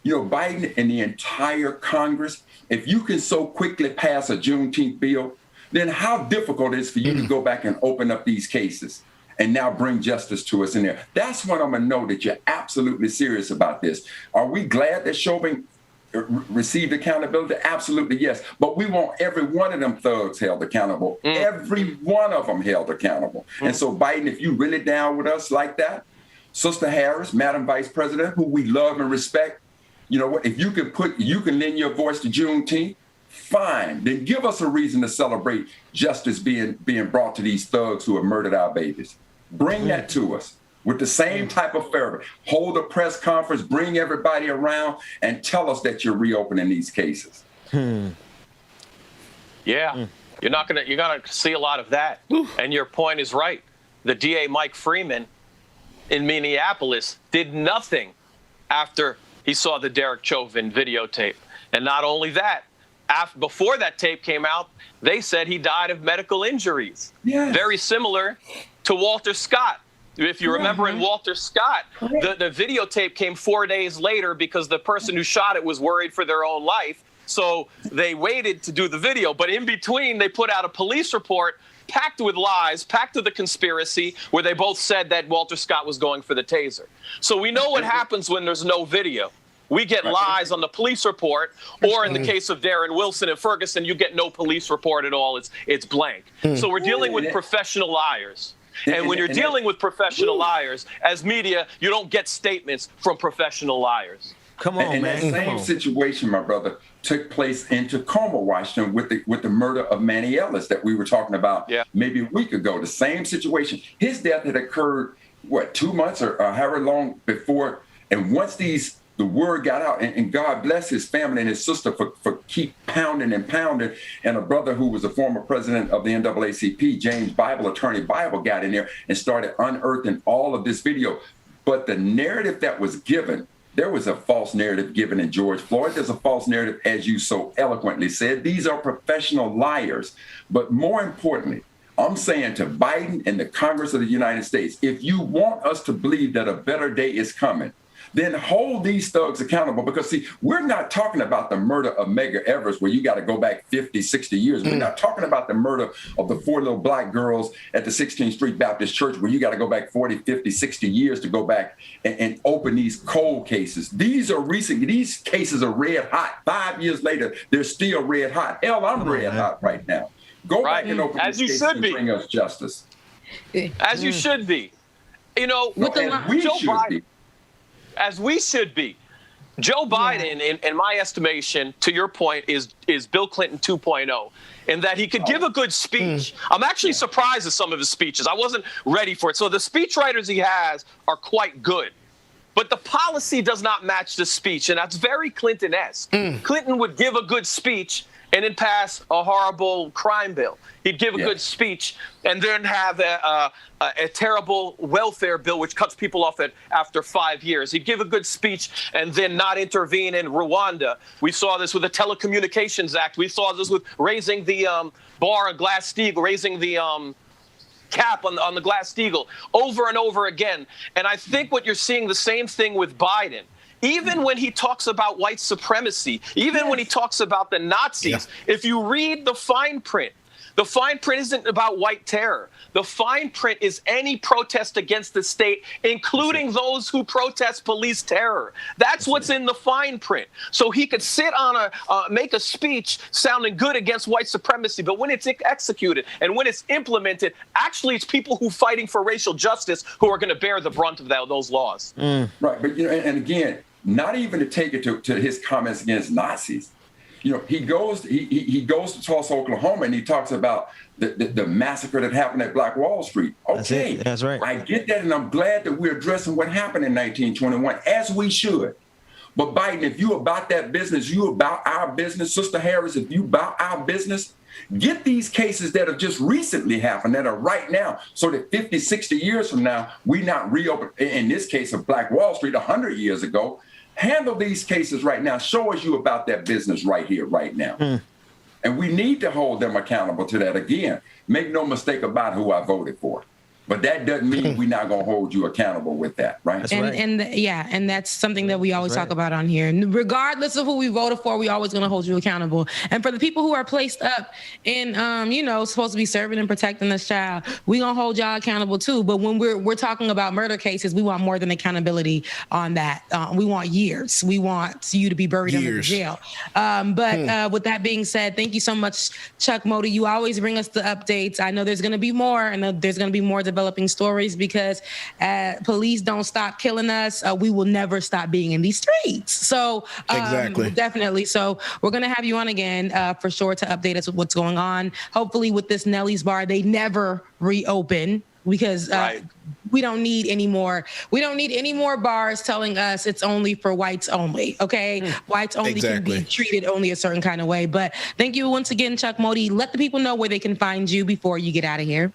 and the entire Congress, if you can so quickly pass a Juneteenth bill, then how difficult it is for you to go back and open up these cases and now bring justice to us in there. That's when I'm going to know that you're absolutely serious about this. Are we glad that Chauvin received accountability? Absolutely, yes. But we want every one of them thugs held accountable. Every one of them held accountable. And so, Biden, if you really down with us like that, Sister Harris, Madam Vice President, who we love and respect, you know what? If you can lend your voice to Juneteenth, fine. Then give us a reason to celebrate justice being brought to these thugs who have murdered our babies. Bring that to us with the same type of fervor. Hold a press conference, bring everybody around, and tell us that you're reopening these cases. Yeah, you're gonna see a lot of that. And your point is right. The DA Mike Freeman in Minneapolis did nothing after he saw the Derek Chauvin videotape. And not only that, before that tape came out, they said he died of medical injuries. Yes. Very similar to Walter Scott. If you remember in Walter Scott, the videotape came 4 days later because the person who shot it was worried for their own life. So they waited to do the video. But in between, they put out a police report packed with lies, packed with a conspiracy, where they both said that Walter Scott was going for the taser. So we know what happens when there's no video. We get lies on the police report, or in the case of Darren Wilson and Ferguson, you get no police report at all. It's blank. So we're dealing with professional liars. And when you're dealing with professional liars, as media, you don't get statements from professional liars. Come on, man. And that same situation, my brother, took place in Tacoma, Washington, with the murder of Manny Ellis that we were talking about maybe a week ago. The same situation. His death had occurred, 2 months or however long before. And once the word got out, and God bless his family and his sister for keep pounding and pounding. And a brother who was a former president of the NAACP, James Bible, attorney Bible, got in there and started unearthing all of this video. But the narrative that was given, there was a false narrative given in George Floyd. There's a false narrative, as you so eloquently said. These are professional liars. But more importantly, I'm saying to Biden and the Congress of the United States, if you want us to believe that a better day is coming, then hold these thugs accountable. Because, see, we're not talking about the murder of Medgar Evers, where you got to go back 50, 60 years. We're not talking about the murder of the 4 little black girls at the 16th Street Baptist Church, where you got to go back 40, 50, 60 years to go back and open these cold cases. These are recent. These cases are red hot. 5 years later, they're still red hot. Hell, I'm red hot right now. Go back and open these cases and bring us justice. As you should be. You know, as we should be. Joe Biden, in my estimation, to your point, is Bill Clinton 2.0, in that he could give a good speech. I'm actually surprised at some of his speeches. I wasn't ready for it. So the speechwriters he has are quite good. But the policy does not match the speech, and that's very Clinton-esque. Clinton would give a good speech and then pass a horrible crime bill. He'd give a good speech and then have a terrible welfare bill, which cuts people off after 5 years. He'd give a good speech and then not intervene in Rwanda. We saw this with the Telecommunications Act. We saw this with raising the bar on Glass-Steagall, raising the cap on the Glass-Steagall over and over again. And I think what you're seeing, the same thing with Biden. Even when he talks about white supremacy, even when he talks about the Nazis, if you read the fine print isn't about white terror. The fine print is any protest against the state, including those who protest police terror. That's what's in the fine print. So he could sit on make a speech sounding good against white supremacy, but when it's executed and when it's implemented, actually it's people who are fighting for racial justice who are going to bear the brunt of those laws. Right, but and again, not even to take it to his comments against Nazis. He goes to Tulsa, Oklahoma, and he talks about the massacre that happened at Black Wall Street. Okay, that's right. I get that, and I'm glad that we're addressing what happened in 1921, as we should. But Biden, if you about that business, you about our business. Sister Harris, if you about our business, get these cases that have just recently happened, that are right now, so that 50, 60 years from now, we not reopen, in this case of Black Wall Street 100 years ago. Handle these cases right now. Show us you about that business right here, right now. And we need to hold them accountable to that. Again, make no mistake about who I voted for. But that doesn't mean we're not going to hold you accountable with that, right? That's right. And that's something that we always talk about on here. And regardless of who we voted for, we always going to hold you accountable. And for the people who are placed up in, supposed to be serving and protecting this child, we going to hold y'all accountable too. But when we're talking about murder cases, we want more than accountability on that. We want years. We want you to be buried under the jail. But with that being said, thank you so much, Chuck Modi. You always bring us the updates. I know there's going to be more, and there's going to be more developing stories, because police don't stop killing us. We will never stop being in these streets. So exactly, definitely. So we're going to have you on again for sure to update us with what's going on. Hopefully with this Nelly's bar, they never reopen, because we don't need any more. We don't need any more bars telling us it's only for whites only. Okay. Whites only can be treated only a certain kind of way. But thank you once again, Chuck Modi. Let the people know where they can find you before you get out of here.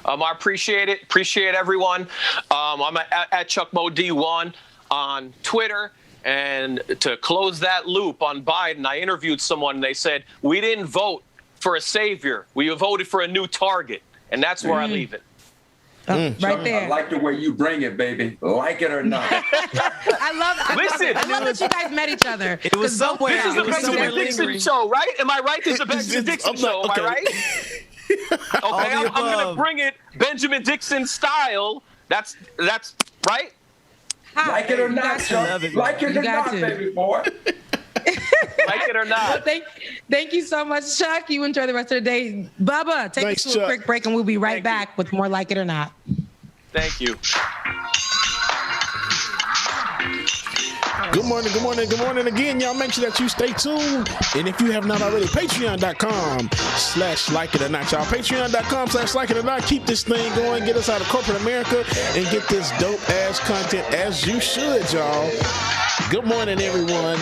I appreciate it. Appreciate everyone. I'm at Chuck Modi 1 on Twitter. And to close that loop on Biden, I interviewed someone and they said, we didn't vote for a savior. We voted for a new target. And that's where I leave it. Right there. I like the way you bring it, baby. Like it or not. I love that you guys met each other. It was somewhere. This is the Benjamin Dixon show, right? Am I right? This is the Benjamin Dixon show. Am I right? Okay, I'm going to bring it Benjamin Dixon style. That's right. Like it or not, Chuck. Like it or not, baby boy. Like it or not. Well, thank you so much, Chuck. You enjoy the rest of the day. Bubba, take us to a quick break and we'll be right back with more Like It or Not. Thank you. Good morning, good morning, good morning again. Y'all make sure that you stay tuned. And if you have not already, patreon.com/like it or not, y'all. Patreon.com/like it or not. Keep this thing going. Get us out of corporate America and get this dope ass content as you should, y'all. Good morning, everyone.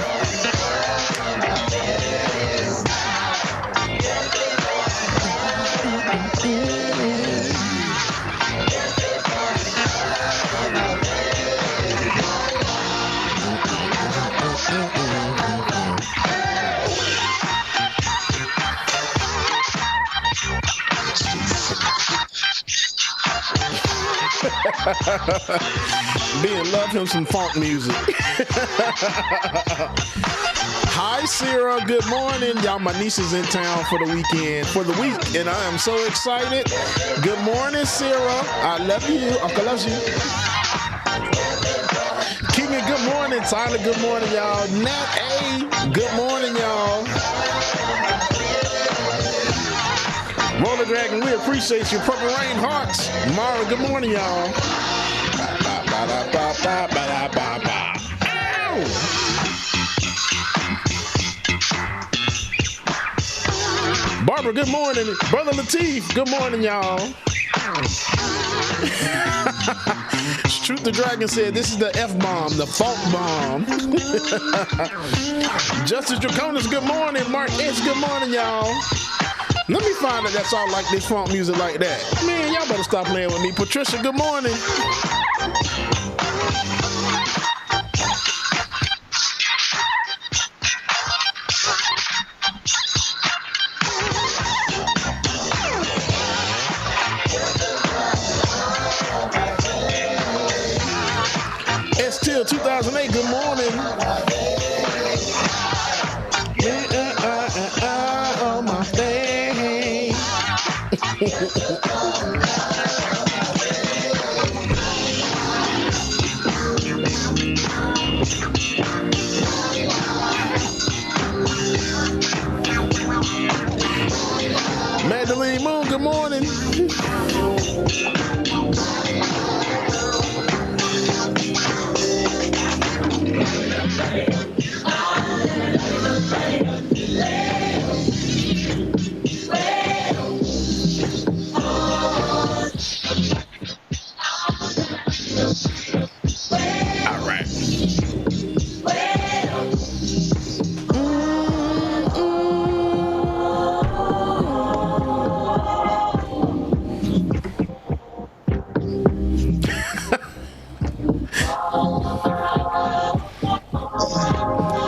Ben, love him some funk music. Hi, Sarah. Good morning. Y'all, my niece is in town for the weekend, for the week, and I am so excited. Good morning, Sarah. I love you. Uncle loves you. Kinga, good morning. Tyler, good morning, y'all. Nat A, good morning, y'all. Roller Dragon, we appreciate you. Purple Rain Hearts. Mara, good morning, y'all. Ow! Barbara, good morning. Brother Lateef, good morning, y'all. Truth the Dragon said this is the F-bomb, the funk bomb. Justice Draconis, good morning. Mark S, good morning, y'all. Let me find out that's all like this funk music like that. Man, y'all better stop playing with me. Patricia, good morning. S-Till 2008, good morning. On my face. Magdalene Moon, good morning. All right.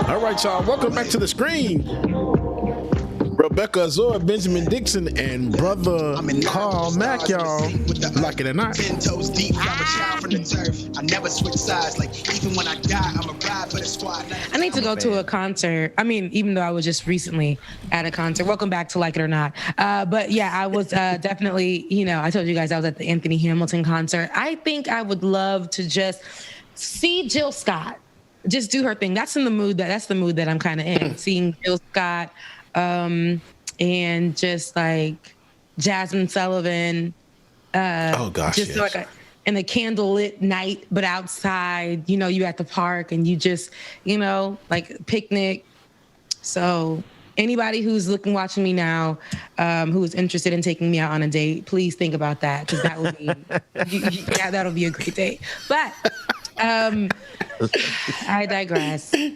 All right, y'all. Welcome back to the screen. Rebecca Azor, Benjamin Dixon, and brother Carl Mack, y'all. Like it or not. 10 toes deep, I'm a child from the turf. I never switch sides. Like, even when I die, I'm a ride for the squad. I need to go to a concert. I mean, even though I was just recently at a concert. Welcome back to Like It or Not. But yeah, I was definitely, I told you guys I was at the Anthony Hamilton concert. I think I would love to just see Jill Scott just do her thing. That's the mood that I'm kind of in. Seeing Jill Scott and just like Jasmine Sullivan. Oh gosh, just yes. like in a candlelit night, but outside, you at the park and you just, like picnic. So anybody who's watching me now, who is interested in taking me out on a date, please think about that, because that would be, that'll be a great date. But I digress. Brother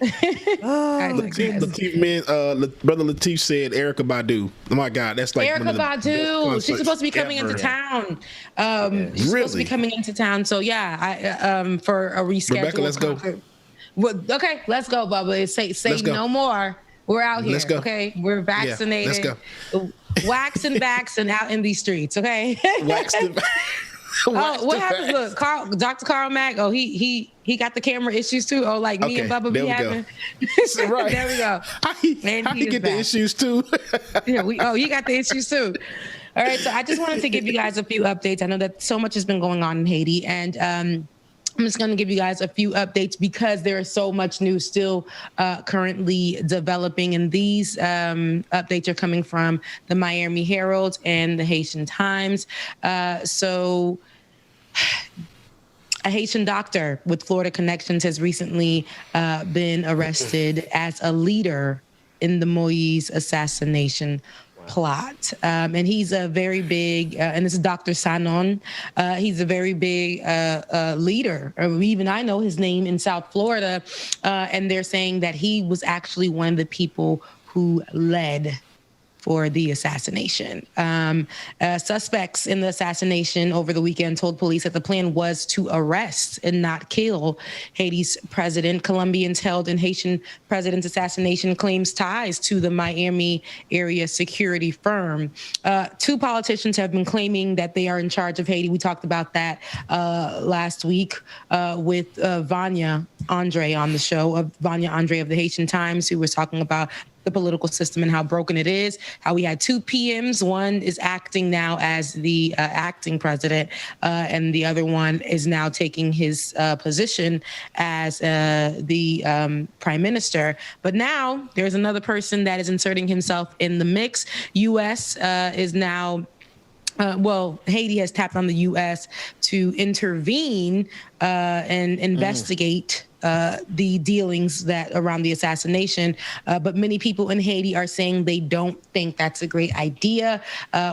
Latif said Erykah Badu. Oh my God, that's like Erykah Badu. She's supposed to be coming into town. She's supposed to be coming into town. So yeah, for a reschedule. Rebecca, let's concert. Go. Well, okay, let's go, Bubba. Say no more. We're out here. Let's go. Okay, we're vaccinated. Yeah, let's go. Wax and vaccine out in these streets. Okay. Wax and what happened? Look, Dr. Carl Mack. Oh, he got the camera issues too. Oh, like me and Bubba be having. Right. There we go. And he get the issues too. Yeah. He got the issues too. All right. So I just wanted to give you guys a few updates. I know that so much has been going on in Haiti, and I'm just going to give you guys a few updates because there is so much news still currently developing. And these updates are coming from the Miami Herald and the Haitian Times. So a Haitian doctor with Florida connections has recently been arrested as a leader in the Moise assassination plot. And he's a very big, and this is Dr. Sanon. He's a very big leader. Even I know his name in South Florida. And they're saying that he was actually one of the people who led for the assassination. Suspects in the assassination over the weekend told police that the plan was to arrest and not kill Haiti's president. Colombians held in Haitian president's assassination claims ties to the Miami area security firm. Two politicians have been claiming that they are in charge of Haiti. We talked about that last week with Vanya Andre on the show, Vanya Andre of the Haitian Times, who was talking about the political system and how broken it is, how we had two PMs. One is acting now as the acting president, and the other one is now taking his position as the prime minister. But now there's another person that is inserting himself in the mix. U.S. is now Haiti has tapped on the U.S. to intervene and investigate the dealings that around the assassination. But many people in Haiti are saying they don't think that's a great idea.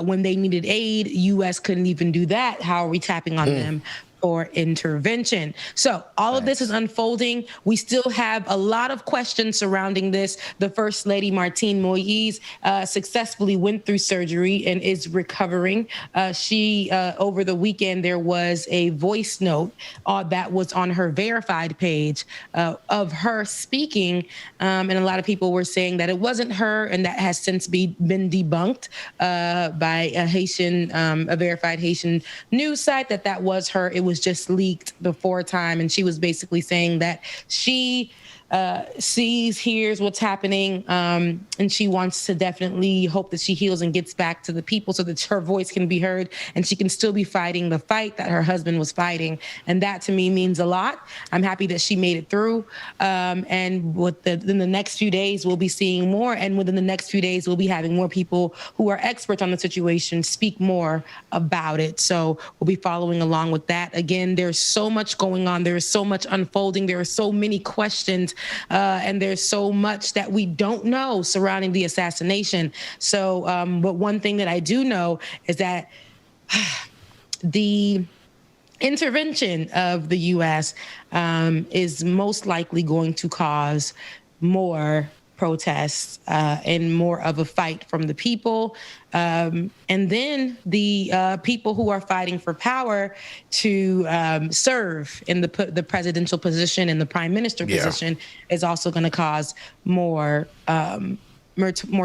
When they needed aid, U.S. couldn't even do that. How are we tapping on them for intervention? So all of this is unfolding. We still have a lot of questions surrounding this. The First Lady, Martine Moïse, successfully went through surgery and is recovering. She, over the weekend, there was a voice note that was on her verified page of her speaking. And a lot of people were saying that it wasn't her, and that has since been debunked by a verified Haitian news site that was her. It was just leaked before time, and she was basically saying that she hears what's happening, and she wants to definitely hope that she heals and gets back to the people so that her voice can be heard and she can still be fighting the fight that her husband was fighting. And that to me means a lot. I'm happy that she made it through. And in the next few days, we'll be seeing more. And within the next few days, we'll be having more people who are experts on the situation speak more about it. So we'll be following along with that. Again, there's so much going on. There is so much unfolding. There are so many questions. And there's so much that we don't know surrounding the assassination. So, but one thing that I do know is that the intervention of the U.S. Is most likely going to cause more protests and more of a fight from the people. And then the people who are fighting for power to serve in the presidential position and the prime minister position is also going to cause more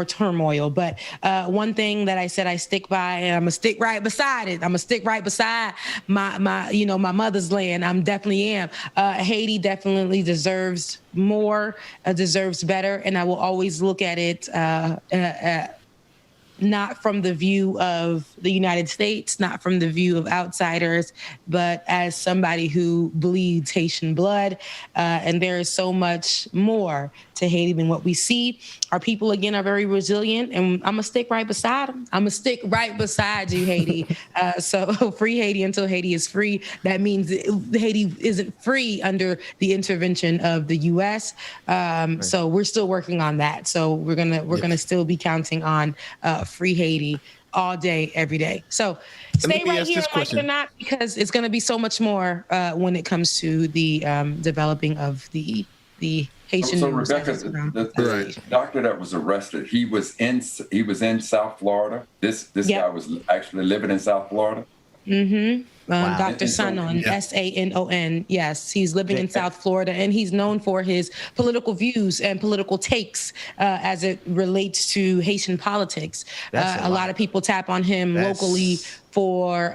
turmoil. But one thing that I said I stick by, and I'm gonna stick right beside it. I'm gonna stick right beside my mother's land. I'm definitely am. Haiti definitely deserves more, deserves better, and I will always look at it not from the view of the United States, not from the view of outsiders, but as somebody who bleeds Haitian blood. And there is so much more to Haiti than what we see. Our people, again, are very resilient, and I'm going to stick right beside them. I'm going to stick right beside you, Haiti. So free Haiti until Haiti is free. That means Haiti isn't free under the intervention of the U.S. Right. So we're still working on that. So we're gonna still be counting on free Haiti all day, every day. So stay right here, like it or not, because it's going to be so much more when it comes to the developing of the Haitian so news. Rebecca, the doctor that was arrested, he was in South Florida. This guy was actually living in South Florida. Mm-hmm. Dr. Sanon, Sanon. Yes, he's living in South Florida, and he's known for his political views and political takes as it relates to Haitian politics. A lot of people tap on him locally for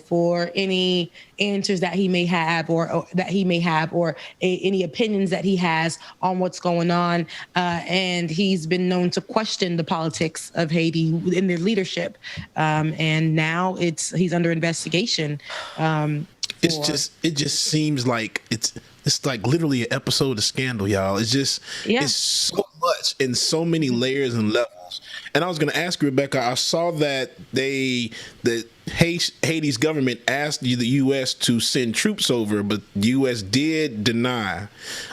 for any answers that he may have, or any opinions that he has on what's going on. And he's been known to question the politics of Haiti in their leadership. And now he's under investigation. It just seems like it's like literally an episode of Scandal, y'all. It's so much in so many layers and levels. And I was going to ask you, Rebecca, I saw that Haiti's government asked the U.S. to send troops over, but the U.S. did deny.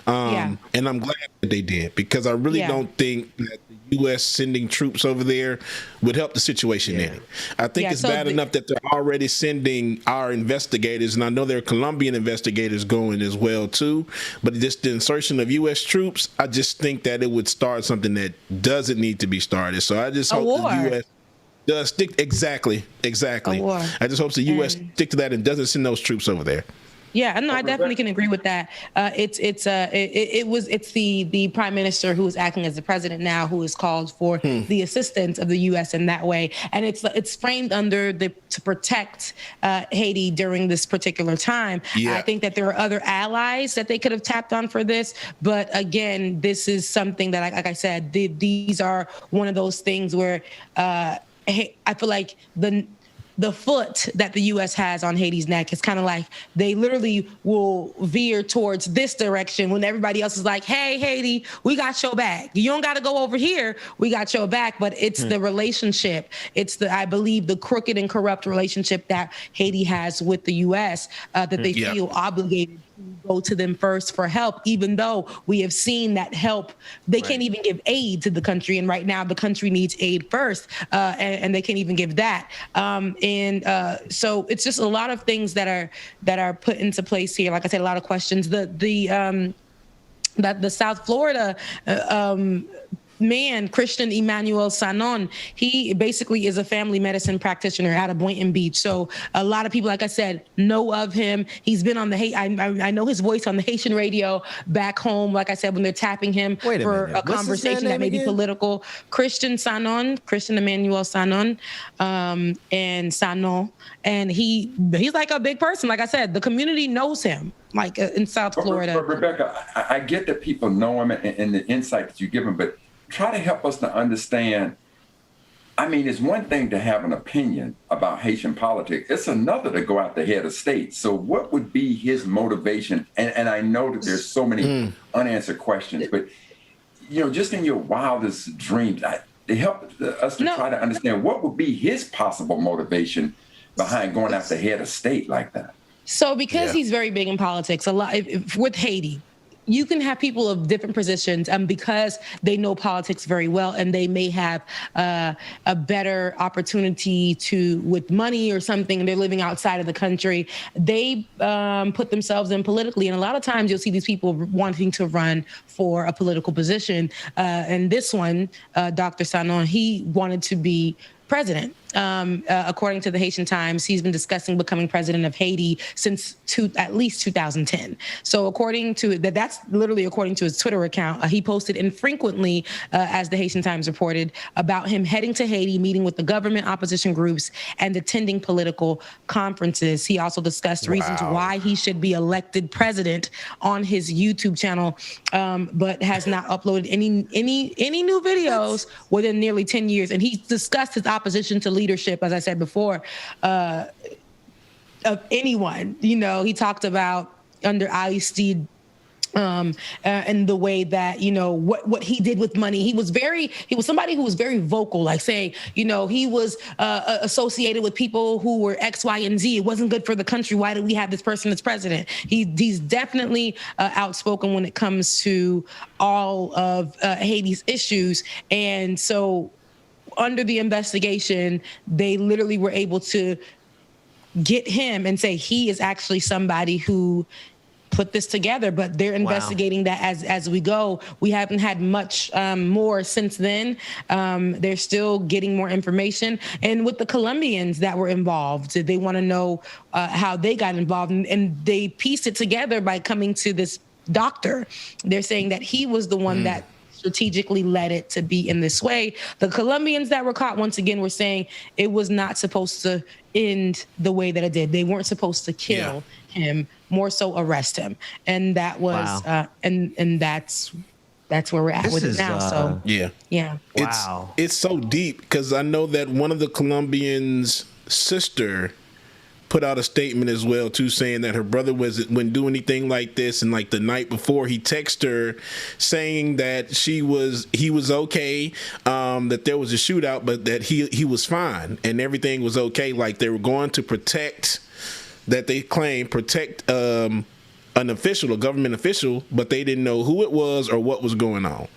And I'm glad that they did, because I really don't think that the U.S. sending troops over there would help the situation any. I think it's bad enough that they're already sending our investigators, and I know there are Colombian investigators going as well too, but just the insertion of U.S. troops, I just think that it would start something that doesn't need to be started. So I just hope the U.S. does stick. Exactly. I just hope the U.S. stick to that and doesn't send those troops over there. Yeah, no, I definitely can agree with that. It's the prime minister who is acting as the president now who is called for the assistance of the U.S. in that way, and it's framed under to protect Haiti during this particular time. Yeah. I think that there are other allies that they could have tapped on for this, but again, this is something that, like I said, these are one of those things where I feel like the foot that the U.S. has on Haiti's neck is kind of like they literally will veer towards this direction when everybody else is like, hey, Haiti, we got your back. You don't got to go over here. We got your back. But it's the relationship. It's I believe, the crooked and corrupt relationship that Haiti has with the U.S. That they feel obligated to go to them first for help, even though we have seen that help. They can't even give aid to the country. And right now the country needs aid first. And they can't even give that. So it's just a lot of things that are put into place here. Like I said, a lot of questions. The South Florida man, Christian Emmanuel Sanon, he basically is a family medicine practitioner out of Boynton Beach. So a lot of people, like I said, know of him. He's been on I know his voice on the Haitian radio back home. Like I said, when they're tapping him for a conversation that may be political. Christian Emmanuel Sanon, and Sanon. And he's like a big person. Like I said, the community knows him, like in South Florida. But Rebecca, I get that people know him and the insight that you give him, but try to help us to understand. I mean, it's one thing to have an opinion about Haitian politics. It's another to go out the head of state. So what would be his motivation? And I know that there's so many unanswered questions, but, just in your wildest dreams, they help us to try to understand what would be his possible motivation behind going out the head of state like that. So because he's very big in politics, a lot with Haiti, you can have people of different positions because they know politics very well, and they may have a better opportunity with money or something, and they're living outside of the country. They put themselves in politically, and a lot of times you'll see these people wanting to run for a political position. And this one, Dr. Sanon, he wanted to be president. According to the Haitian Times, he's been discussing becoming president of Haiti since at least 2010. So that's literally according to his Twitter account. He posted infrequently, as the Haitian Times reported, about him heading to Haiti, meeting with the government, opposition groups, and attending political conferences. He also discussed reasons why he should be elected president on his YouTube channel, but has not uploaded any new videos within nearly 10 years. And he discussed his opposition to leadership, as I said before, of anyone. He talked about under Aristide, and the way that, what he did with money. He was somebody who was very vocal, like saying, he was associated with people who were X, Y, and Z. It wasn't good for the country. Why do we have this person as president? He's definitely outspoken when it comes to all of Haiti's issues. And so under the investigation, they literally were able to get him and say he is actually somebody who put this together, but they're investigating that as we go. We haven't had much more since then. They're still getting more information. And with the Colombians that were involved, they want to know how they got involved, and they pieced it together by coming to this doctor. They're saying that he was the one that strategically led it to be in this way. The Colombians that were caught, once again, were saying it was not supposed to end the way that it did. They weren't supposed to kill him, more so arrest him. And that was, and that's where we're at with it now. So yeah. It's so deep, because I know that one of the Colombians' sister put out a statement as well too, saying that her brother wouldn't do anything like this, and like the night before he texted her saying that he was okay, that there was a shootout, but that he was fine and everything was okay. Like they were going to protect an official, a government official, but they didn't know who it was or what was going on.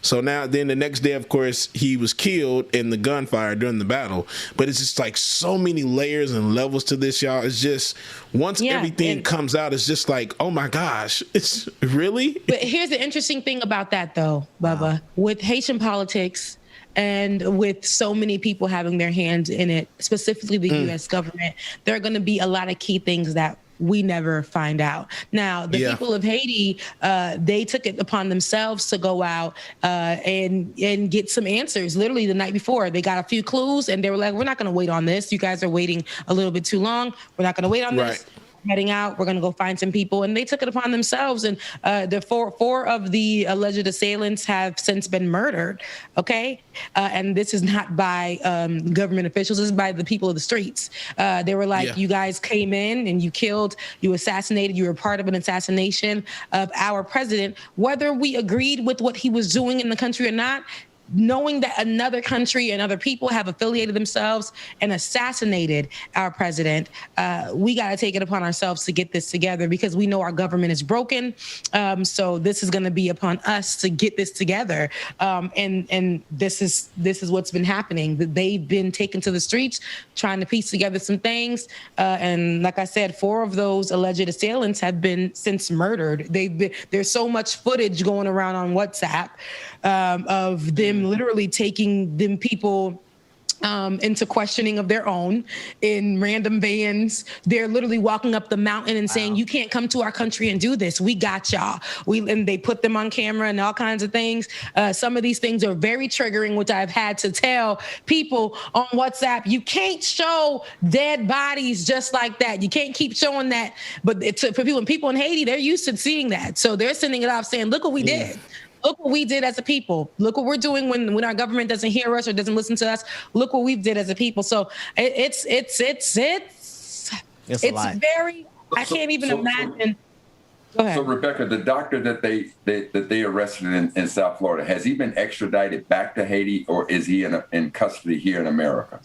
So now, then the next day, of course, he was killed in the gunfire during the battle. But it's just like so many layers and levels to this, y'all. It's just, once everything comes out, it's just like, oh my gosh, it's really? But here's the interesting thing about that, though, Bubba. With Haitian politics, and with so many people having their hands in it, specifically the U.S. government, there are going to be a lot of key things that we never find out. Now, the people of Haiti, they took it upon themselves to go out and get some answers. Literally the night before, they got a few clues, and they were like, we're not going to wait on this. You guys are waiting a little bit too long. We're not going to wait on this. Heading out, we're going to go find some people, and they took it upon themselves. And the four of the alleged assailants have since been murdered. Okay, and this is not by government officials; this is by the people of the streets. They were like, "You guys came in and you killed, you assassinated, you were part of an assassination of our president, whether we agreed with what he was doing in the country or not." Knowing that another country and other people have affiliated themselves and assassinated our president, we got to take it upon ourselves to get this together, because we know our government is broken. So this is going to be upon us to get this together. And this is what's been happening. They've been taken to the streets trying to piece together some things. And like I said, 4 of those alleged assailants have been since murdered. There's so much footage going around on WhatsApp of them literally taking them people into questioning of their own in random vans. They're literally walking up the mountain and saying, you can't come to our country and do this. We got y'all. And they put them on camera and all kinds of things. Some of these things are very triggering, which I've had to tell people on WhatsApp. You can't show dead bodies just like that. You can't keep showing that. But for people in Haiti, they're used to seeing that. So they're sending it off saying, look what we did. Look what we did as a people. Look what we're doing when our government doesn't hear us or doesn't listen to us. Look what we did as a people. So it's very. I can't even imagine. Go ahead. So Rebecca, the doctor that they arrested in South Florida, has he been extradited back to Haiti, or is he in custody here in America?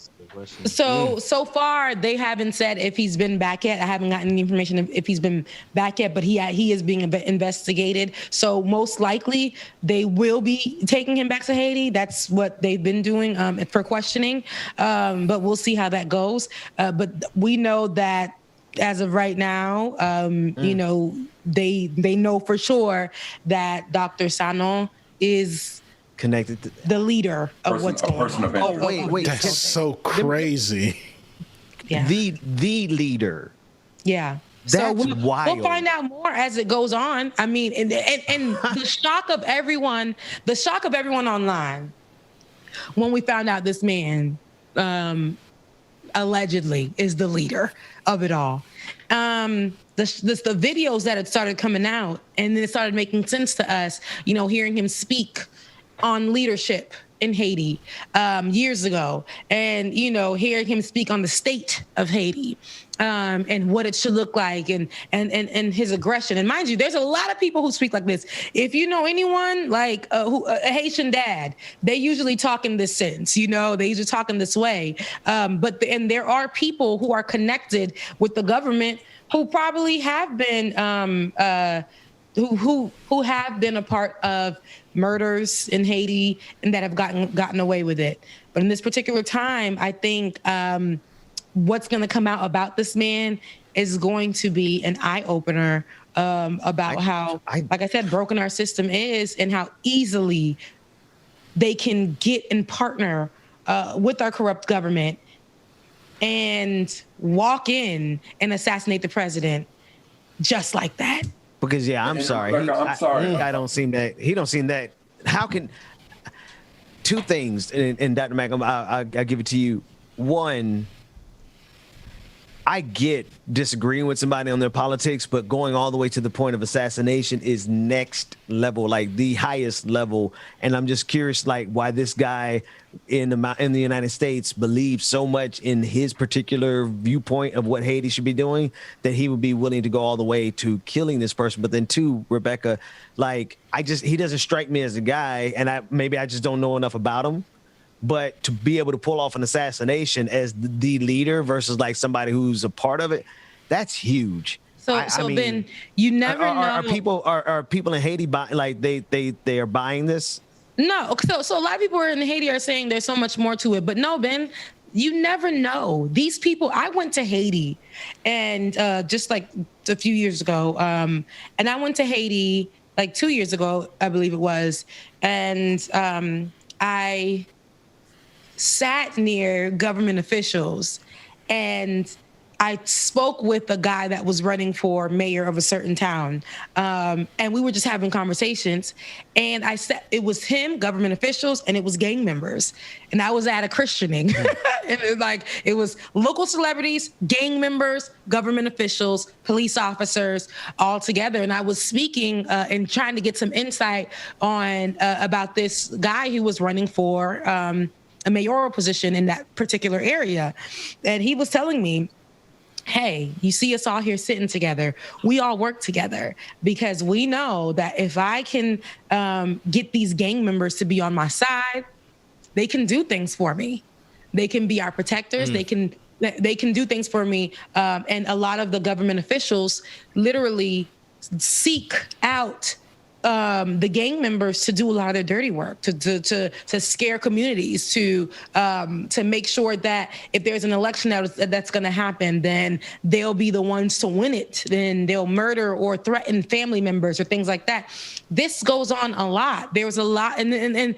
So far they haven't said if he's been back yet. I haven't gotten any information if he's been back yet, but he is being investigated. So most likely they will be taking him back to Haiti. That's what they've been doing for questioning. But we'll see how that goes. But we know that as of right now, you know, they know for sure that Dr. Sanon is connected to the leader of what's going on. Oh, wait. That's so crazy. Yeah. The leader. Yeah. That's so wild. We'll find out more as it goes on. I mean, and the shock of everyone online when we found out this man allegedly is the leader of it all. The videos that had started coming out, and then it started making sense to us, you know, hearing him speak on leadership in Haiti years ago, and, you know, hearing him speak on the state of Haiti and what it should look like, and his aggression. And mind you, there's a lot of people who speak like this. If you know anyone like a Haitian dad, they usually talk in this sense, you know, they usually talk in this way. But there are people who are connected with the government who probably have been who have been a part of murders in Haiti and that have gotten away with it. But in this particular time, I think what's going to come out about this man is going to be an eye opener about how, like I said, broken our system is and how easily they can get and partner with our corrupt government and walk in and assassinate the president just like that. Because I'm sorry. I'm sorry. I don't seem that. He don't seem that. How can two things? And Dr. Mack, I'll give it to you. One, I get disagreeing with somebody on their politics, but going all the way to the point of assassination is next level, like the highest level. And I'm just curious, like, why this guy in the United States believes so much in his particular viewpoint of what Haiti should be doing that he would be willing to go all the way to killing this person. But then two, Rebecca, like, he doesn't strike me as a guy, and maybe I just don't know enough about him. But to be able to pull off an assassination as the leader versus like somebody who's a part of it, that's huge. So Ben, you never know. Are people in Haiti they are buying this? No. So a lot of people in Haiti are saying there's so much more to it, but no, Ben, you never know. These people. I went to Haiti, and just like a few years ago, and I went to Haiti like 2 years ago, I believe it was, and I sat near government officials, and I spoke with a guy that was running for mayor of a certain town, and we were just having conversations. And I said it was him, government officials, and it was gang members. And I was at a christening, and it was local celebrities, gang members, government officials, police officers, all together. And I was speaking and trying to get some insight on about this guy who was running for a mayoral position in that particular area. And he was telling me, hey, you see us all here sitting together. We all work together because we know that if I can get these gang members to be on my side, they can do things for me. They can be our protectors. They can do things for me. And a lot of the government officials literally seek out the gang members to do a lot of their dirty work, to scare communities, to make sure that if there's an election that's going to happen, then they'll be the ones to win it. Then they'll murder or threaten family members or things like that. This goes on a lot. There's a lot, and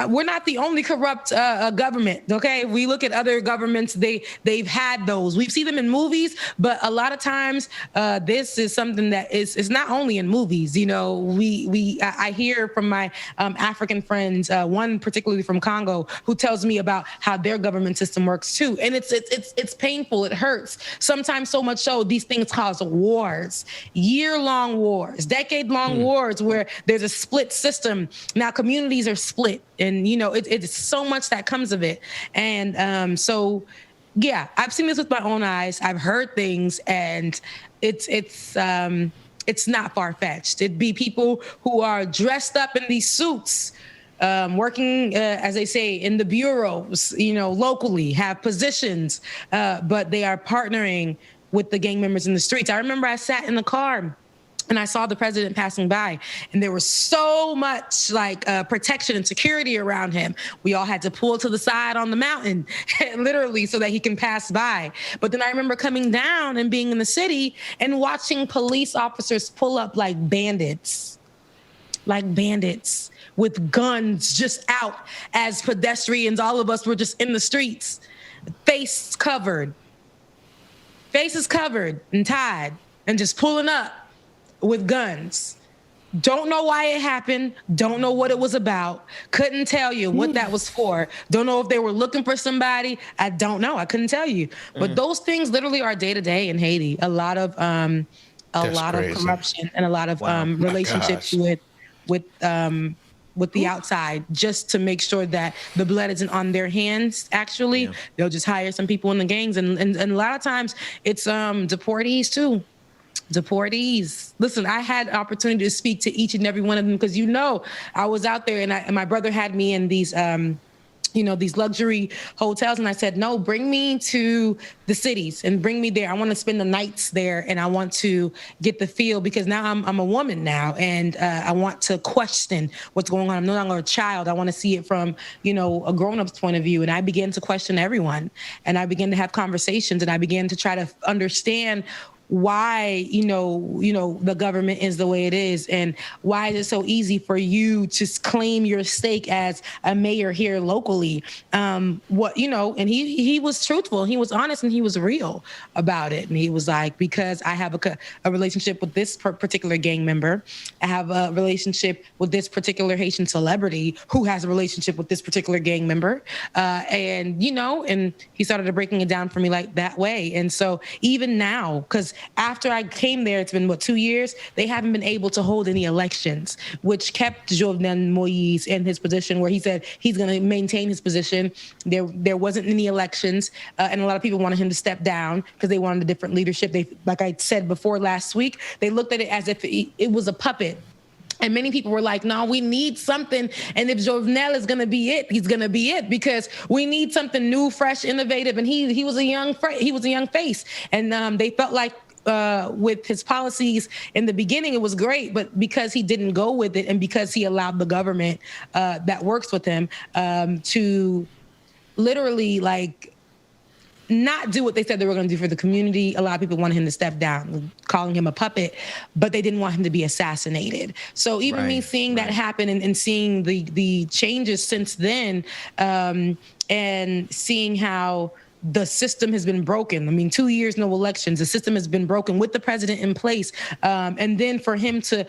we're not the only corrupt government. Okay, we look at other governments; they've had those. We've seen them in movies, but a lot of times this is something that is not only in movies. You know, I hear from my African friends, one particularly from Congo, who tells me about how their government system works too, and it's painful. It hurts sometimes so much so these things cause wars, year-long wars, decade-long wars where there's a split system. Now communities are split, and you know it's so much that comes of it, and so yeah, I've seen this with my own eyes. I've heard things, and it's not far-fetched. It'd be people who are dressed up in these suits, working, as they say, in the bureaus, you know, locally, have positions, but they are partnering with the gang members in the streets. I remember I sat in the car and I saw the president passing by, and there was so much like protection and security around him. We all had to pull to the side on the mountain, literally, so that he can pass by. But then I remember coming down and being in the city and watching police officers pull up like bandits with guns just out as pedestrians. All of us were just in the streets, faces covered and tied, and just pulling up with guns. Don't know why it happened. Don't know what it was about. Couldn't tell you what that was for. Don't know if they were looking for somebody. I don't know. I couldn't tell you. But those things literally are day to day in Haiti. A lot of corruption and a lot of relationships with the outside, just to make sure that the blood isn't on their hands. Actually, they'll just hire some people in the gangs, and a lot of times it's deportees too. Deportees. Listen, I had the opportunity to speak to each and every one of them because, you know, I was out there and my brother had me in these these luxury hotels. And I said, no, bring me to the cities and bring me there. I want to spend the nights there, and I want to get the feel, because now I'm a woman now, and I want to question what's going on. I'm no longer a child. I want to see it from, a grown-up's point of view. And I began to question everyone, and I began to have conversations, and I began to try to understand why, the government is the way it is, and why is it so easy for you to claim your stake as a mayor here locally. And he was truthful, he was honest, and he was real about it. And he was like, because I have a relationship with this particular gang member, I have a relationship with this particular Haitian celebrity who has a relationship with this particular gang member. And he started breaking it down for me like that way. And so even now, because after I came there, it's been 2 years, they haven't been able to hold any elections, which kept Jovenel Moïse in his position where he said he's going to maintain his position. There wasn't any elections, and a lot of people wanted him to step down because they wanted a different leadership. They, like I said before last week, they looked at it as if it was a puppet. And many people were like, no, we need something. And if Jovenel is going to be it, he's going to be it, because we need something new, fresh, innovative. And he was a young face. And they felt like with his policies in the beginning, it was great. But because he didn't go with it, and because he allowed the government that works with him to literally not do what they said they were going to do for the community. A lot of people wanted him to step down, calling him a puppet, but they didn't want him to be assassinated. So even me seeing that happen and seeing the changes since then, and seeing how the system has been broken. I mean, 2 years, no elections. The system has been broken with the president in place. And then for him to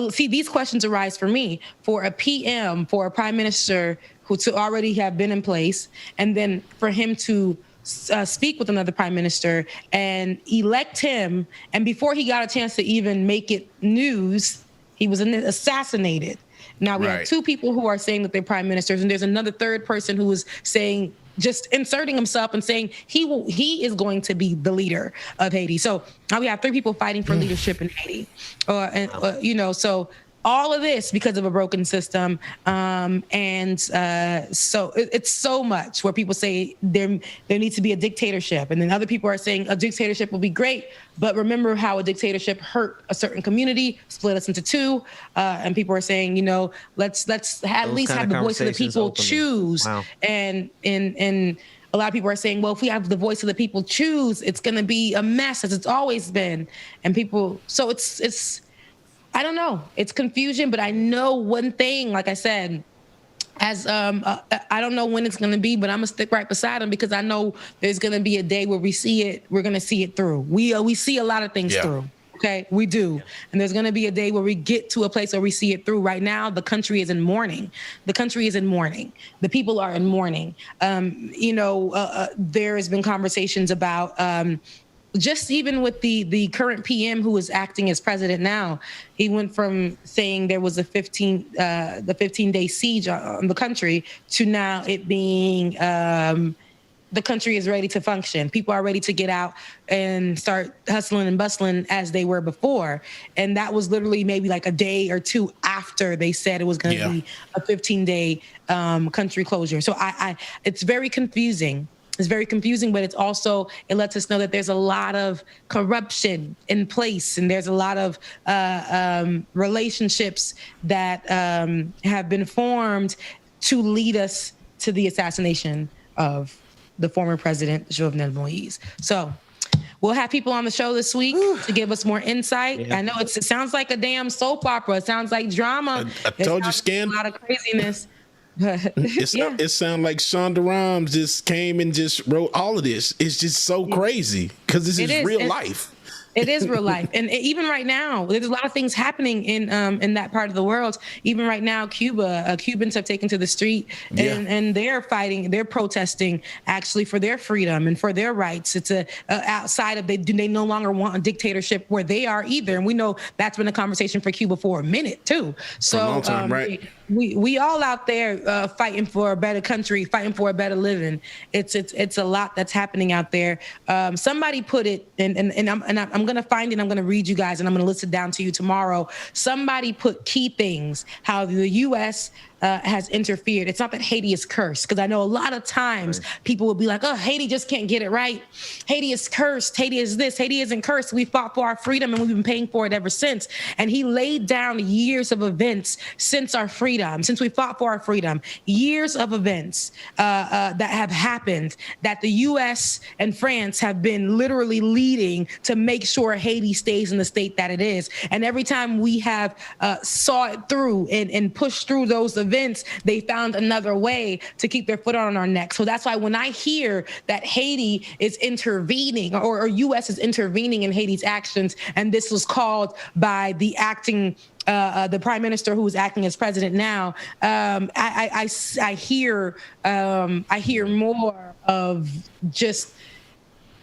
see, these questions arise for me, for a PM, for a prime minister who to already have been in place, and then for him to speak with another prime minister and elect him. And before he got a chance to even make it news, he was assassinated. Now we have two people who are saying that they're prime ministers, and there's another third person who is saying, just inserting himself and saying he is going to be the leader of Haiti. So now we have 3 people fighting for leadership in Haiti. So all of this because of a broken system. So it's so much where people say there needs to be a dictatorship. And then other people are saying a dictatorship will be great, but remember how a dictatorship hurt a certain community, split us into 2. And people are saying, let's at least have the voice of the people choose. Wow. And a lot of people are saying, well, if we have the voice of the people choose, it's going to be a mess, as it's always been. And people, so it's I don't know. It's confusion, but I know one thing, like I said, as I don't know when it's going to be, but I'm going to stick right beside him, because I know there's going to be a day where we see it. We're going to see it through. We see a lot of things through. Okay, we do. And there's going to be a day where we get to a place where we see it through. Right now, the country is in mourning. The country is in mourning. The people are in mourning. There has been conversations about just even with the current PM who is acting as president now. He went from saying there was a 15-day siege on the country to now it being the country is ready to function. People are ready to get out and start hustling and bustling as they were before. And that was literally maybe like a day or 2 after they said it was going to be a 15-day country closure. So it's very confusing. It's very confusing, but it lets us know that there's a lot of corruption in place, and there's a lot of relationships that have been formed to lead us to the assassination of the former president, Jovenel Moïse. So we'll have people on the show this week to give us more insight. Yeah. I know it sounds like a damn soap opera. It sounds like drama. I told you, Scan. A lot of craziness. It sounds like Shonda Rhimes just came and just wrote all of this. It's just so crazy because this is real life. It is real life. And even right now, there's a lot of things happening in that part of the world. Even right now, Cuba, Cubans have taken to the street and they're fighting, they're protesting actually for their freedom and for their rights. It's outside of, they no longer want a dictatorship where they are either. And we know that's been a conversation for Cuba for a minute too. So for a long time, right? We all out there fighting for a better country, fighting for a better living. It's a lot that's happening out there. Somebody put it, and I'm going to find it. I'm going to read you guys, and I'm going to list it down to you tomorrow. Somebody put key things, how the U.S. has interfered. It's not that Haiti is cursed, because I know a lot of times people will be like, oh, Haiti just can't get it right. Haiti is cursed. Haiti is this. Haiti isn't cursed. We fought for our freedom and we've been paying for it ever since. And he laid down years of events since our freedom, since we fought for our freedom, years of events that have happened that the U.S. and France have been literally leading to make sure Haiti stays in the state that it is. And every time we have saw it through and pushed through those events, they found another way to keep their foot on our neck. So that's why when I hear that Haiti is intervening or U.S. is intervening in Haiti's actions, and this was called by the acting the prime minister who is acting as president now, I hear more of just